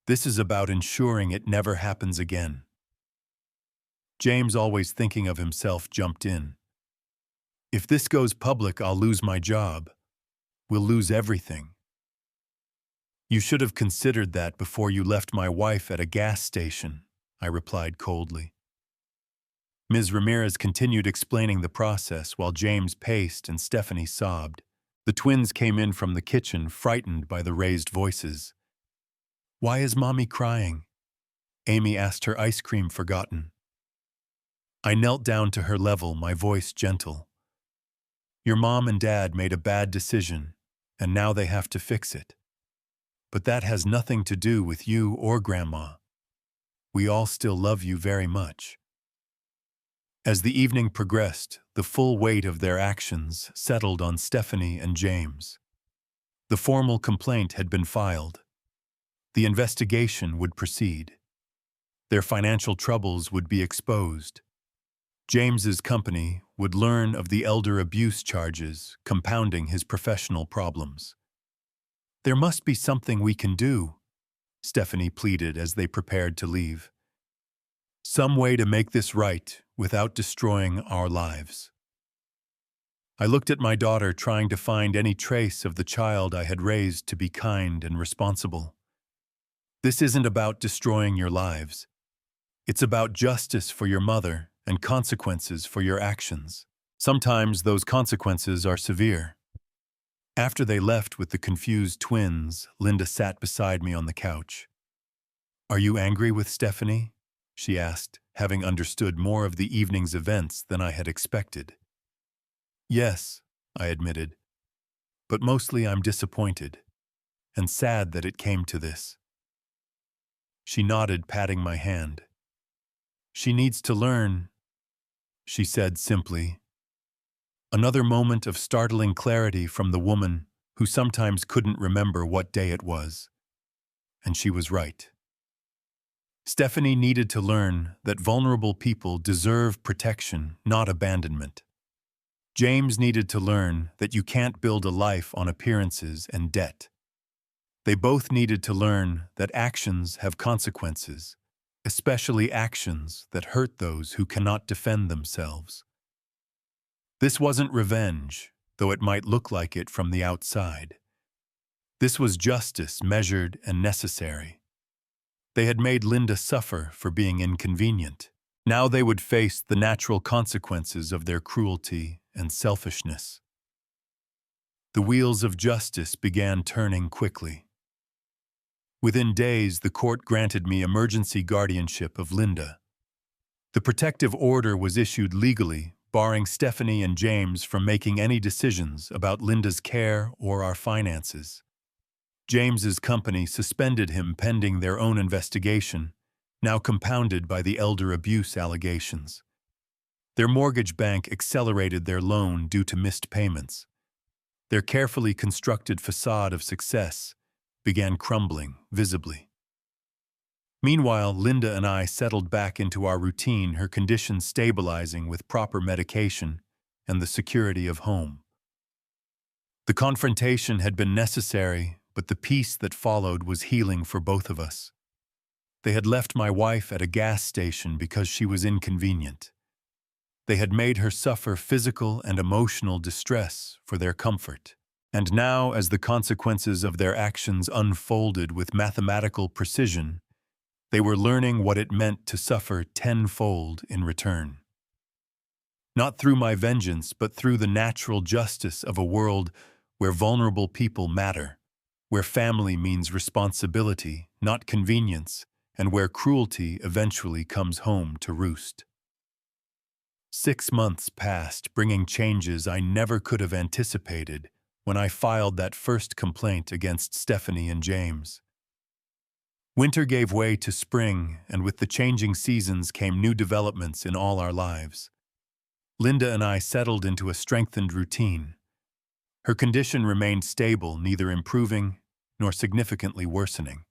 This is about ensuring it never happens again. James, always thinking of himself, jumped in. If this goes public, I'll lose my job. We'll lose everything. You should have considered that before you left my wife at a gas station, I replied coldly. Ms. Ramirez continued explaining the process while James paced and Stephanie sobbed. The twins came in from the kitchen, frightened by the raised voices. Why is Mommy crying? Amy asked, her ice cream forgotten. I knelt down to her level, my voice gentle. Your mom and dad made a bad decision, and now they have to fix it. But that has nothing to do with you or Grandma. We all still love you very much. As the evening progressed, the full weight of their actions settled on Stephanie and James. The formal complaint had been filed. The investigation would proceed. Their financial troubles would be exposed. James's company would learn of the elder abuse charges, compounding his professional problems. There must be something we can do, Stephanie pleaded as they prepared to leave. Some way to make this right without destroying our lives. I looked at my daughter, trying to find any trace of the child I had raised to be kind and responsible. This isn't about destroying your lives. It's about justice for your mother and consequences for your actions. Sometimes those consequences are severe. After they left with the confused twins, Linda sat beside me on the couch. Are you angry with Stephanie? She asked, having understood more of the evening's events than I had expected. Yes, I admitted, but mostly I'm disappointed and sad that it came to this. She nodded, patting my hand. She needs to learn, she said simply. Another moment of startling clarity from the woman who sometimes couldn't remember what day it was. and she was right. Stephanie needed to learn that vulnerable people deserve protection, not abandonment. James needed to learn that you can't build a life on appearances and debt. They both needed to learn that actions have consequences, especially actions that hurt those who cannot defend themselves. This wasn't revenge, though it might look like it from the outside. This was justice measured and necessary. They had made Linda suffer for being inconvenient. Now they would face the natural consequences of their cruelty and selfishness. The wheels of justice began turning quickly. Within days, the court granted me emergency guardianship of Linda. The protective order was issued legally, barring Stephanie and James from making any decisions about Linda's care or our finances. James's company suspended him pending their own investigation, now compounded by the elder abuse allegations. Their mortgage bank accelerated their loan due to missed payments. Their carefully constructed facade of success began crumbling visibly. Meanwhile, Linda and I settled back into our routine, her condition stabilizing with proper medication and the security of home. The confrontation had been necessary, but the peace that followed was healing for both of us. They had left my wife at a gas station because she was inconvenient. They had made her suffer physical and emotional distress for their comfort. And now, as the consequences of their actions unfolded with mathematical precision, they were learning what it meant to suffer tenfold in return. Not through my vengeance, but through the natural justice of a world where vulnerable people matter, where family means responsibility, not convenience, and where cruelty eventually comes home to roost. 6 months passed, bringing changes I never could have anticipated when I filed that first complaint against Stephanie and James. Winter gave way to spring, and with the changing seasons came new developments in all our lives. Linda and I settled into a strengthened routine. Her condition remained stable, neither improving nor significantly worsening.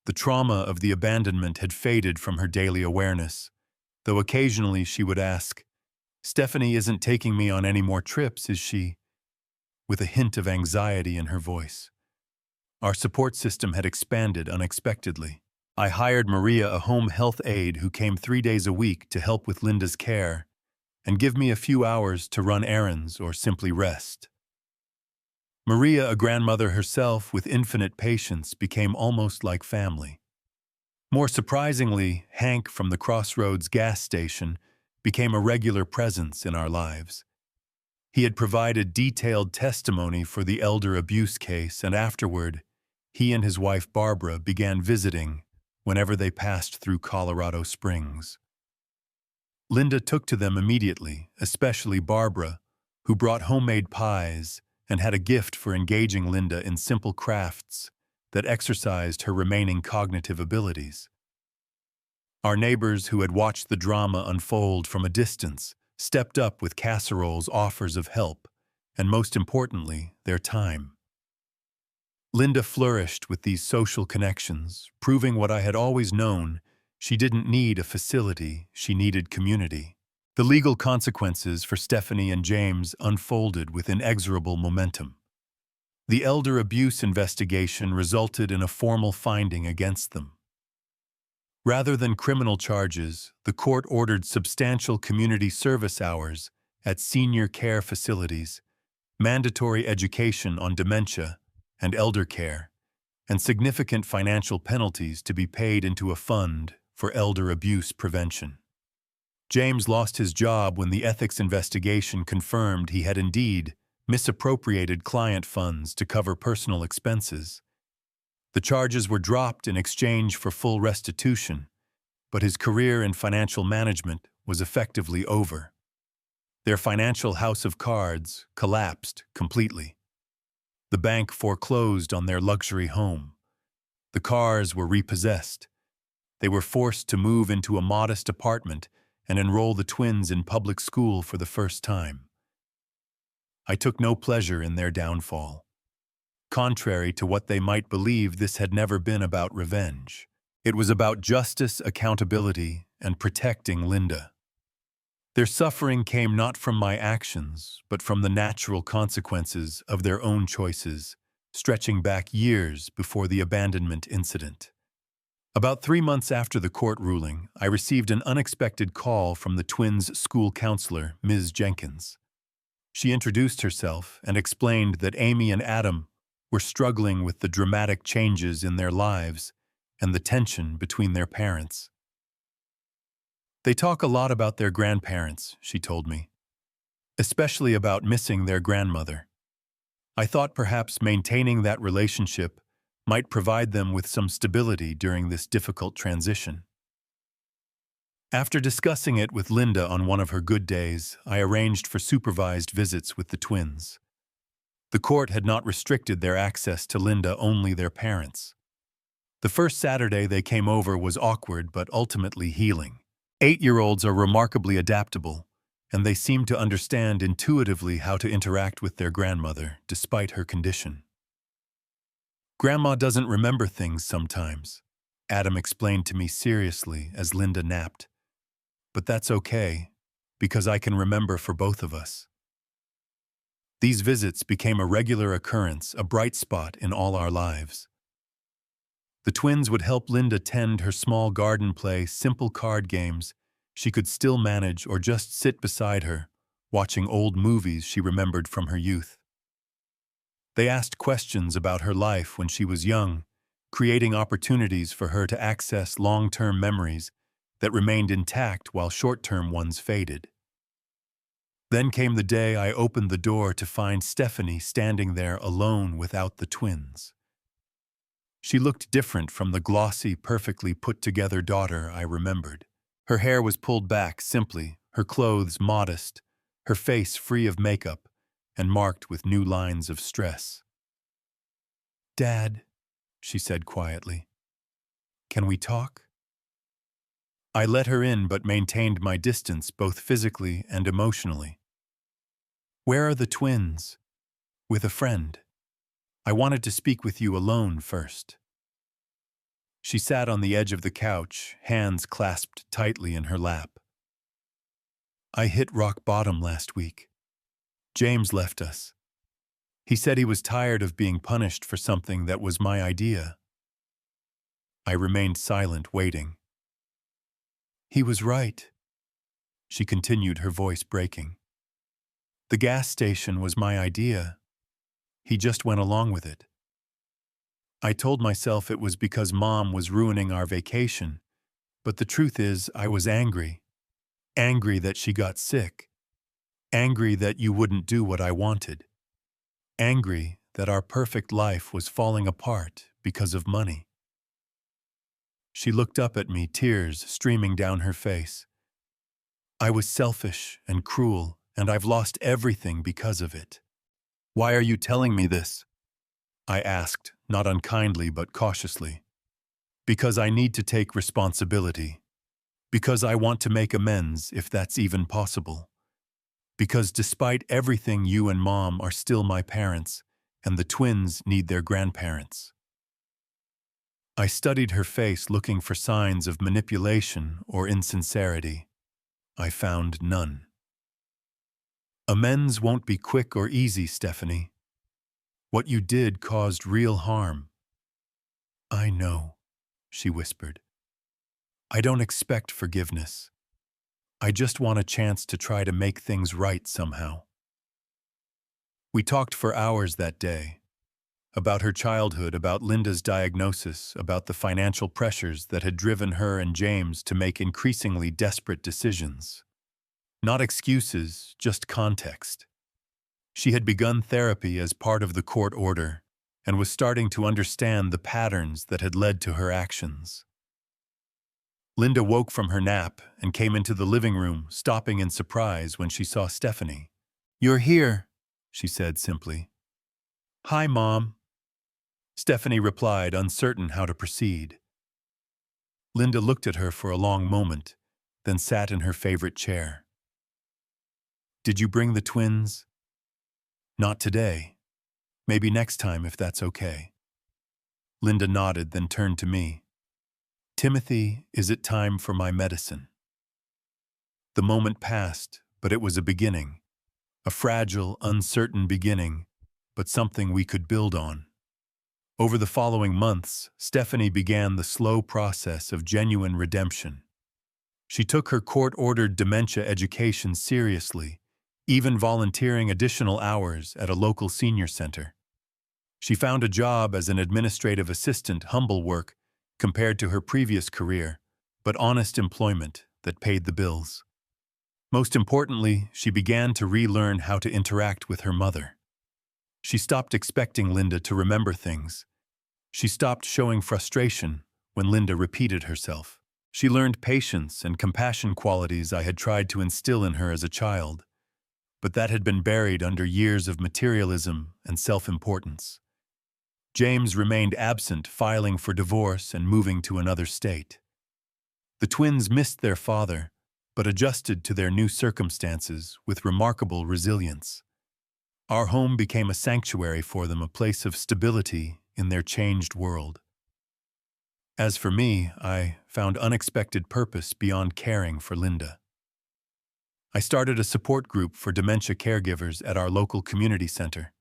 The trauma of the abandonment had faded from her daily awareness, though occasionally she would ask, "Stephanie isn't taking me on any more trips, is she?" with a hint of anxiety in her voice. Our support system had expanded unexpectedly. I hired Maria, a home health aide who came 3 days a week to help with Linda's care and give me a few hours to run errands or simply rest. Maria, a grandmother herself with infinite patience, became almost like family. More surprisingly, Hank from the Crossroads gas station became a regular presence in our lives. He had provided detailed testimony for the elder abuse case, and afterward, he and his wife Barbara began visiting whenever they passed through Colorado Springs. Linda took to them immediately, especially Barbara, who brought homemade pies and had a gift for engaging Linda in simple crafts that exercised her remaining cognitive abilities. Our neighbors, who had watched the drama unfold from a distance, stepped up with casseroles, offers of help, and most importantly, their time. Linda flourished with these social connections, proving what I had always known: she didn't need a facility, she needed community. The legal consequences for Stephanie and James unfolded with inexorable momentum. The elder abuse investigation resulted in a formal finding against them. Rather than criminal charges, the court ordered substantial community service hours at senior care facilities, mandatory education on dementia and elder care, and significant financial penalties to be paid into a fund for elder abuse prevention. James lost his job when the ethics investigation confirmed he had indeed misappropriated client funds to cover personal expenses. The charges were dropped in exchange for full restitution, but his career in financial management was effectively over. Their financial house of cards collapsed completely. The bank foreclosed on their luxury home. The cars were repossessed. They were forced to move into a modest apartment and enroll the twins in public school for the first time. I took no pleasure in their downfall. Contrary to what they might believe, this had never been about revenge. It was about justice, accountability, and protecting Linda. Their suffering came not from my actions, but from the natural consequences of their own choices, stretching back years before the abandonment incident. About 3 months after the court ruling, I received an unexpected call from the twins' school counselor, Ms. Jenkins. She introduced herself and explained that Amy and Adam were struggling with the dramatic changes in their lives and the tension between their parents. They talk a lot about their grandparents, she told me, especially about missing their grandmother. I thought perhaps maintaining that relationship might provide them with some stability during this difficult transition. After discussing it with Linda on one of her good days, I arranged for supervised visits with the twins. The court had not restricted their access to Linda, only their parents. The first Saturday they came over was awkward but ultimately healing. 8-year-olds are remarkably adaptable, and they seem to understand intuitively how to interact with their grandmother, despite her condition. "Grandma doesn't remember things sometimes," Adam explained to me seriously as Linda napped. "But that's okay, because I can remember for both of us." These visits became a regular occurrence, a bright spot in all our lives. The twins would help Linda tend her small garden, play simple card games she could still manage, or just sit beside her, watching old movies she remembered from her youth. They asked questions about her life when she was young, creating opportunities for her to access long-term memories that remained intact while short-term ones faded. Then came the day I opened the door to find Stephanie standing there alone without the twins. She looked different from the glossy, perfectly put-together daughter I remembered. Her hair was pulled back simply, her clothes modest, her face free of makeup and marked with new lines of stress. "Dad," she said quietly, "can we talk?" I let her in but maintained my distance both physically and emotionally. "Where are the twins?" "With a friend. I wanted to speak with you alone first." She sat on the edge of the couch, hands clasped tightly in her lap. "I hit rock bottom last week. James left us. He said he was tired of being punished for something that was my idea." I remained silent, waiting. "He was right," she continued, her voice breaking. "The gas station was my idea. He just went along with it. I told myself it was because Mom was ruining our vacation, but the truth is I was angry. Angry that she got sick. Angry that you wouldn't do what I wanted. Angry that our perfect life was falling apart because of money." She looked up at me, tears streaming down her face. "I was selfish and cruel, and I've lost everything because of it." "Why are you telling me this?" I asked, not unkindly but cautiously. "Because I need to take responsibility. Because I want to make amends, if that's even possible. Because despite everything, you and Mom are still my parents, and the twins need their grandparents." I studied her face, looking for signs of manipulation or insincerity. I found none. "Amends won't be quick or easy, Stephanie. What you did caused real harm." "I know," she whispered. "I don't expect forgiveness. I just want a chance to try to make things right somehow." We talked for hours that day. About her childhood, about Linda's diagnosis, about the financial pressures that had driven her and James to make increasingly desperate decisions. Not excuses, just context. She had begun therapy as part of the court order and was starting to understand the patterns that had led to her actions. Linda woke from her nap and came into the living room, stopping in surprise when she saw Stephanie. "You're here," she said simply. "Hi, Mom." Stephanie replied, uncertain how to proceed. Linda looked at her for a long moment, then sat in her favorite chair. "Did you bring the twins?" "Not today. Maybe next time if that's okay. Linda nodded, then turned to me. Timothy, is it time for my medicine? The moment passed, but it was a beginning. A fragile, uncertain beginning, but something we could build on. Over the following months, Stephanie began the slow process of genuine redemption. She took her court-ordered dementia education seriously, even volunteering additional hours at a local senior center. She found a job as an administrative assistant, humble work compared to her previous career, but honest employment that paid the bills. Most importantly, she began to relearn how to interact with her mother. She stopped expecting Linda to remember things. She stopped showing frustration when Linda repeated herself. She learned patience and compassion, qualities I had tried to instill in her as a child, but that had been buried under years of materialism and self-importance. James remained absent, filing for divorce and moving to another state. The twins missed their father, but adjusted to their new circumstances with remarkable resilience. Our home became a sanctuary for them, a place of stability in their changed world. As for me, I found unexpected purpose beyond caring for Linda. I started a support group for dementia caregivers at our local community center.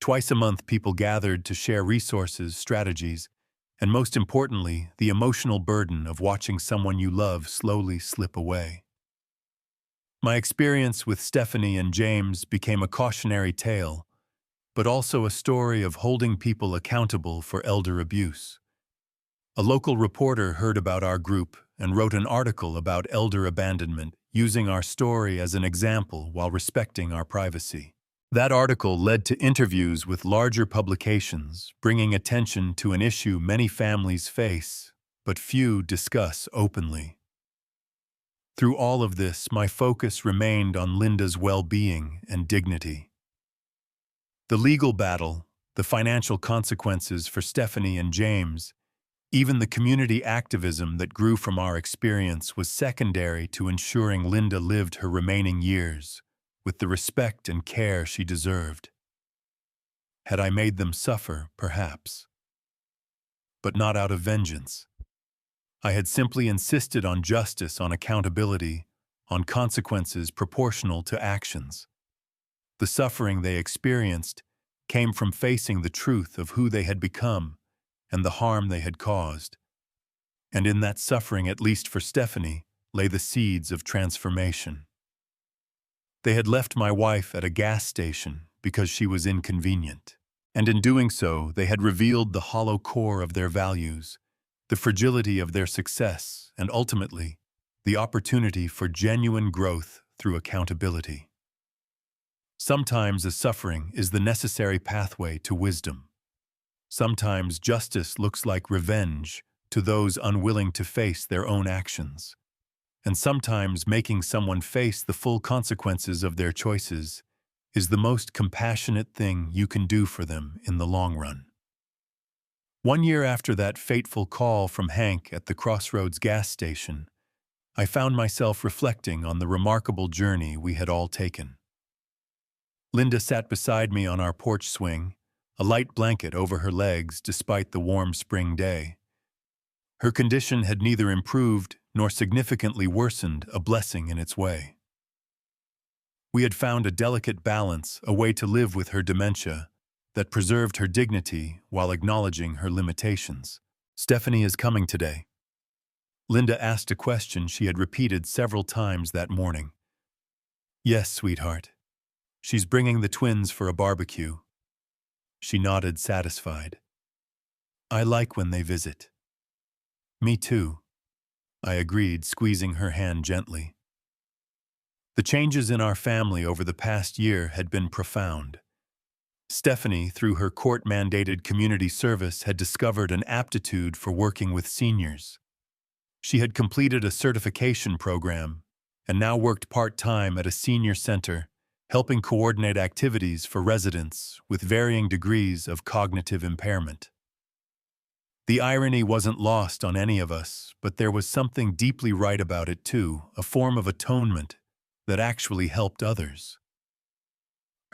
Twice a month, people gathered to share resources, strategies, and most importantly, the emotional burden of watching someone you love slowly slip away. My experience with Stephanie and James became a cautionary tale, but also a story of holding people accountable for elder abuse. A local reporter heard about our group and wrote an article about elder abandonment, using our story as an example while respecting our privacy. That article led to interviews with larger publications, bringing attention to an issue many families face, but few discuss openly. Through all of this, my focus remained on Linda's well-being and dignity. The legal battle, the financial consequences for Stephanie and James, even the community activism that grew from our experience was secondary to ensuring Linda lived her remaining years with the respect and care she deserved. Had I made them suffer, perhaps, but not out of vengeance. I had simply insisted on justice, on accountability, on consequences proportional to actions. The suffering they experienced came from facing the truth of who they had become and the harm they had caused. And in that suffering, at least for Stephanie, lay the seeds of transformation. They had left my wife at a gas station because she was inconvenient. And in doing so, they had revealed the hollow core of their values, the fragility of their success, and ultimately, the opportunity for genuine growth through accountability. Sometimes a suffering is the necessary pathway to wisdom. Sometimes justice looks like revenge to those unwilling to face their own actions. And sometimes making someone face the full consequences of their choices is the most compassionate thing you can do for them in the long run. 1 year after that fateful call from Hank at the Crossroads gas station, I found myself reflecting on the remarkable journey we had all taken. Linda sat beside me on our porch swing, a light blanket over her legs despite the warm spring day. Her condition had neither improved nor significantly worsened, a blessing in its way. We had found a delicate balance, a way to live with her dementia that preserved her dignity while acknowledging her limitations. Stephanie is coming today. Linda asked a question she had repeated several times that morning. Yes, sweetheart. She's bringing the twins for a barbecue. She nodded, satisfied. I like when they visit. Me too, I agreed, squeezing her hand gently. The changes in our family over the past year had been profound. Stephanie, through her court-mandated community service, had discovered an aptitude for working with seniors. She had completed a certification program and now worked part-time at a senior center, helping coordinate activities for residents with varying degrees of cognitive impairment. The irony wasn't lost on any of us, but there was something deeply right about it too, a form of atonement that actually helped others.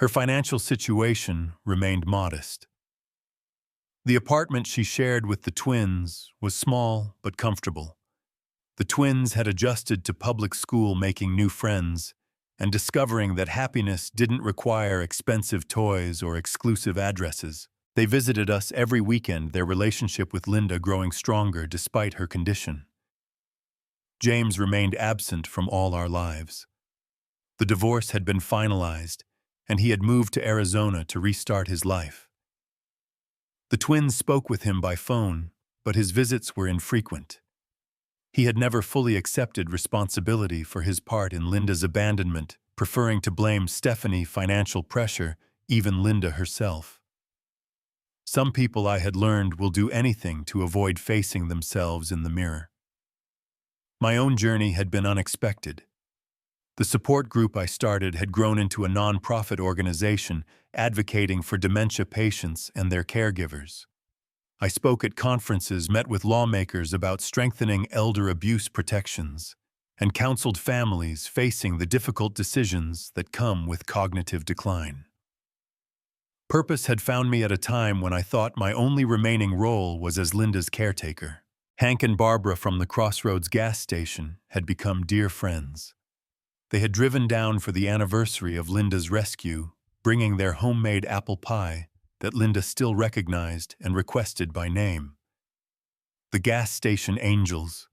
Her financial situation remained modest. The apartment she shared with the twins was small but comfortable. The twins had adjusted to public school, making new friends, and discovering that happiness didn't require expensive toys or exclusive addresses. They visited us every weekend, their relationship with Linda growing stronger despite her condition. James remained absent from all our lives. The divorce had been finalized, and he had moved to Arizona to restart his life. The twins spoke with him by phone, but his visits were infrequent. He had never fully accepted responsibility for his part in Linda's abandonment, preferring to blame Stephanie, financial pressure, even Linda herself. Some people, I had learned, will do anything to avoid facing themselves in the mirror. My own journey had been unexpected. The support group I started had grown into a nonprofit organization advocating for dementia patients and their caregivers. I spoke at conferences, met with lawmakers about strengthening elder abuse protections, and counseled families facing the difficult decisions that come with cognitive decline. Purpose had found me at a time when I thought my only remaining role was as Linda's caretaker. Hank and Barbara from the Crossroads gas station had become dear friends. They had driven down for the anniversary of Linda's rescue, bringing their homemade apple pie that Linda still recognized and requested by name. The gas station angels.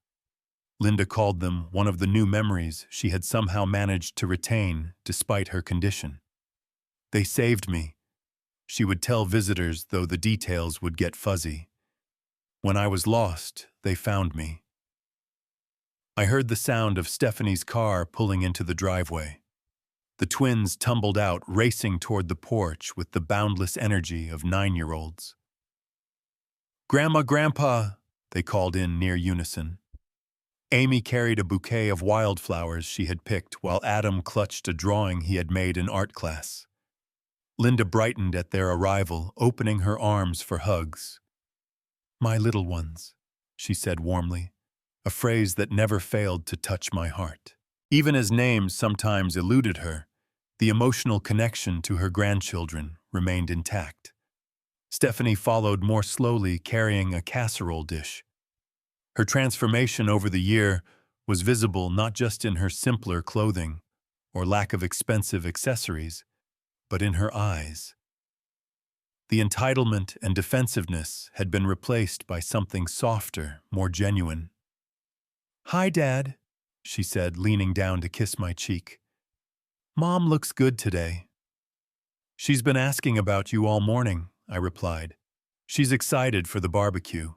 Linda called them, one of the new memories she had somehow managed to retain despite her condition. They saved me, she would tell visitors, though the details would get fuzzy. When I was lost, they found me. I heard the sound of Stephanie's car pulling into the driveway. The twins tumbled out, racing toward the porch with the boundless energy of 9-year-olds. "Grandma, Grandpa," they called in near unison. Amy carried a bouquet of wildflowers she had picked, while Adam clutched a drawing he had made in art class. Linda brightened at their arrival, opening her arms for hugs. "My little ones," she said warmly, a phrase that never failed to touch my heart. Even as names sometimes eluded her, the emotional connection to her grandchildren remained intact. Stephanie followed more slowly, carrying a casserole dish. Her transformation over the year was visible not just in her simpler clothing or lack of expensive accessories, but in her eyes. The entitlement and defensiveness had been replaced by something softer, more genuine. "Hi, Dad," she said, leaning down to kiss my cheek. "Mom looks good today." "She's been asking about you all morning," I replied. "She's excited for the barbecue."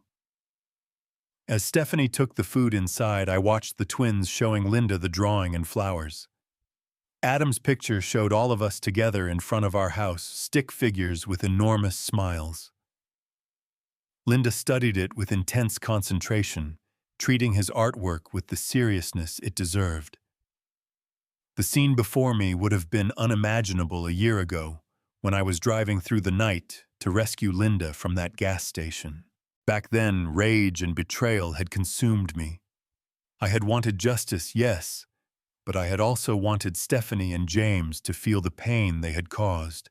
As Stephanie took the food inside, I watched the twins showing Linda the drawing and flowers. Adam's picture showed all of us together in front of our house, stick figures with enormous smiles. Linda studied it with intense concentration, treating his artwork with the seriousness it deserved. The scene before me would have been unimaginable a year ago, when I was driving through the night to rescue Linda from that gas station. Back then, rage and betrayal had consumed me. I had wanted justice, yes, but I had also wanted Stephanie and James to feel the pain they had caused.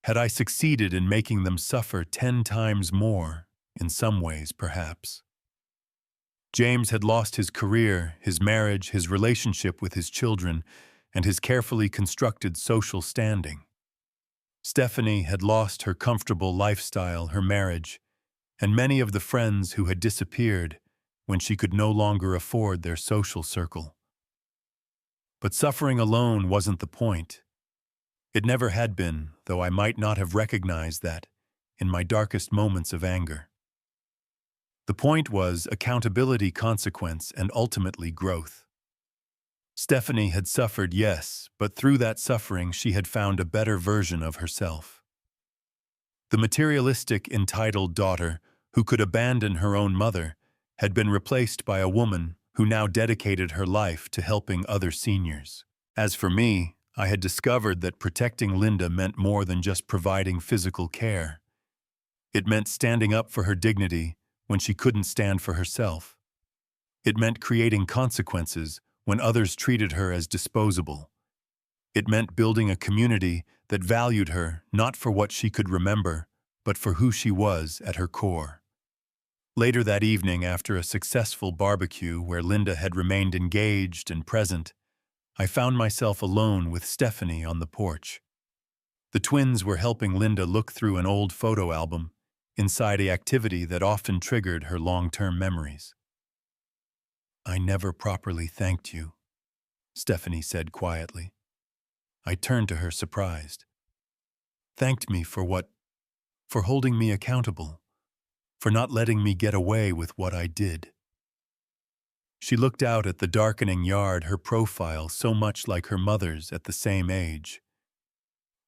Had I succeeded in making them suffer 10 times more, in some ways, perhaps? James had lost his career, his marriage, his relationship with his children, and his carefully constructed social standing. Stephanie had lost her comfortable lifestyle, her marriage, and many of the friends who had disappeared when she could no longer afford their social circle. But suffering alone wasn't the point. It never had been, though I might not have recognized that in my darkest moments of anger. The point was accountability, consequence, and ultimately growth. Stephanie had suffered, yes, but through that suffering she had found a better version of herself. The materialistic, entitled daughter who could abandon her own mother had been replaced by a woman who now dedicated her life to helping other seniors. As for me, I had discovered that protecting Linda meant more than just providing physical care. It meant standing up for her dignity when she couldn't stand for herself. It meant creating consequences when others treated her as disposable. It meant building a community that valued her not for what she could remember, but for who she was at her core. Later that evening, after a successful barbecue where Linda had remained engaged and present, I found myself alone with Stephanie on the porch. The twins were helping Linda look through an old photo album, inside an activity that often triggered her long-term memories. "I never properly thanked you," Stephanie said quietly. I turned to her surprised. "Thanked me for what? For holding me accountable, for not letting me get away with what I did." She looked out at the darkening yard, her profile so much like her mother's at the same age.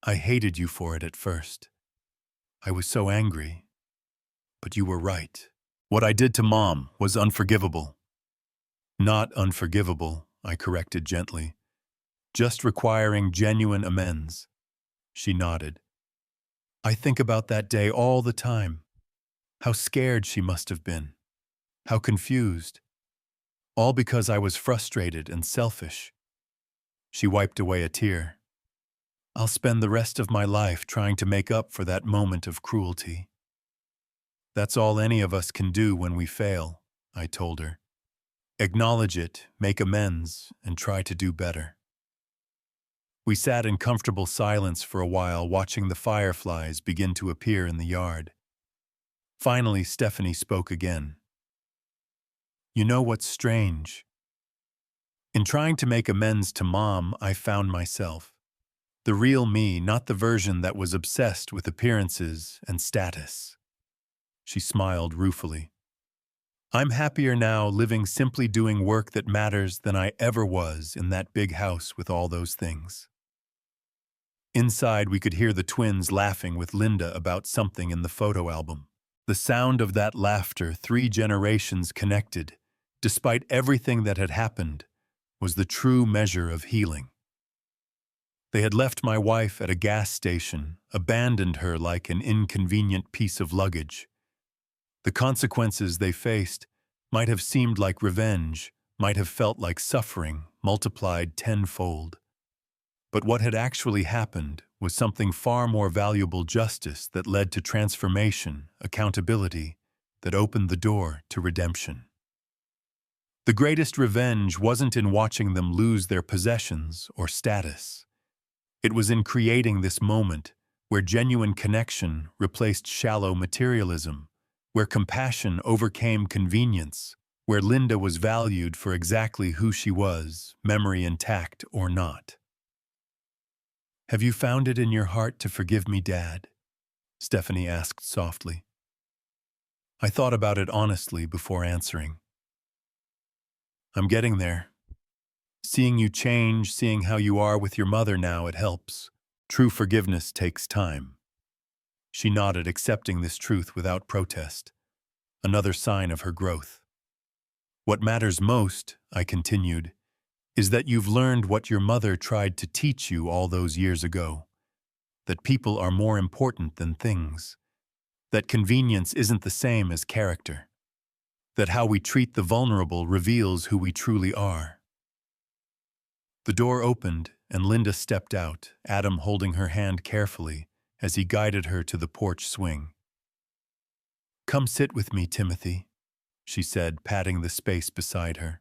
"I hated you for it at first. I was so angry. But you were right. What I did to Mom was unforgivable." "Not unforgivable," I corrected gently. "Just requiring genuine amends." She nodded. "I think about that day all the time. How scared she must have been. How confused. All because I was frustrated and selfish." She wiped away a tear. "I'll spend the rest of my life trying to make up for that moment of cruelty." "That's all any of us can do when we fail," I told her. "Acknowledge it, make amends, and try to do better." We sat in comfortable silence for a while, watching the fireflies begin to appear in the yard. Finally, Stephanie spoke again. "You know what's strange? In trying to make amends to Mom, I found myself. The real me, not the version that was obsessed with appearances and status." She smiled ruefully. "I'm happier now living simply doing work that matters than I ever was in that big house with all those things." Inside, we could hear the twins laughing with Linda about something in the photo album. The sound of that laughter, 3 generations connected, despite everything that had happened, was the true measure of healing. They had left my wife at a gas station, abandoned her like an inconvenient piece of luggage. The consequences they faced might have seemed like revenge, might have felt like suffering, multiplied tenfold. But what had actually happened was something far more valuable: justice that led to transformation, accountability that opened the door to redemption. The greatest revenge wasn't in watching them lose their possessions or status. It was in creating this moment where genuine connection replaced shallow materialism, where compassion overcame convenience, where Linda was valued for exactly who she was, memory intact or not. "Have you found it in your heart to forgive me, Dad?" Stephanie asked softly. I thought about it honestly before answering. "I'm getting there. Seeing you change, seeing how you are with your mother now, it helps. True forgiveness takes time." She nodded, accepting this truth without protest. Another sign of her growth. "What matters most," I continued, "is that you've learned what your mother tried to teach you all those years ago. That people are more important than things. That convenience isn't the same as character. That how we treat the vulnerable reveals who we truly are." The door opened and Linda stepped out, Adam holding her hand carefully as he guided her to the porch swing. "Come sit with me, Timothy," she said, patting the space beside her.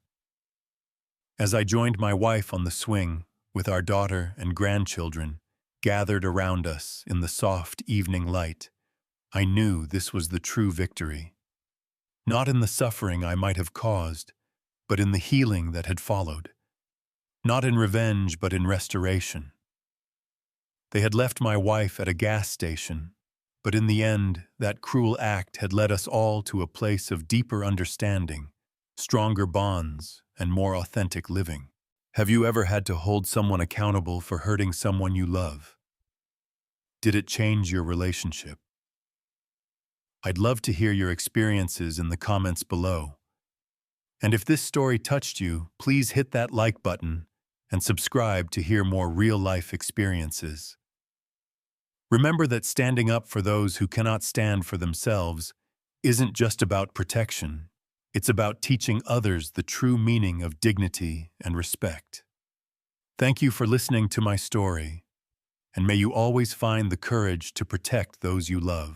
As I joined my wife on the swing, with our daughter and grandchildren gathered around us in the soft evening light, I knew this was the true victory. Not in the suffering I might have caused, but in the healing that had followed. Not in revenge, but in restoration. They had left my wife at a gas station, but in the end, that cruel act had led us all to a place of deeper understanding, stronger bonds, and more authentic living. Have you ever had to hold someone accountable for hurting someone you love? Did it change your relationship? I'd love to hear your experiences in the comments below. And if this story touched you, please hit that like button and subscribe to hear more real-life experiences. Remember that standing up for those who cannot stand for themselves isn't just about protection. It's about teaching others the true meaning of dignity and respect. Thank you for listening to my story, and may you always find the courage to protect those you love.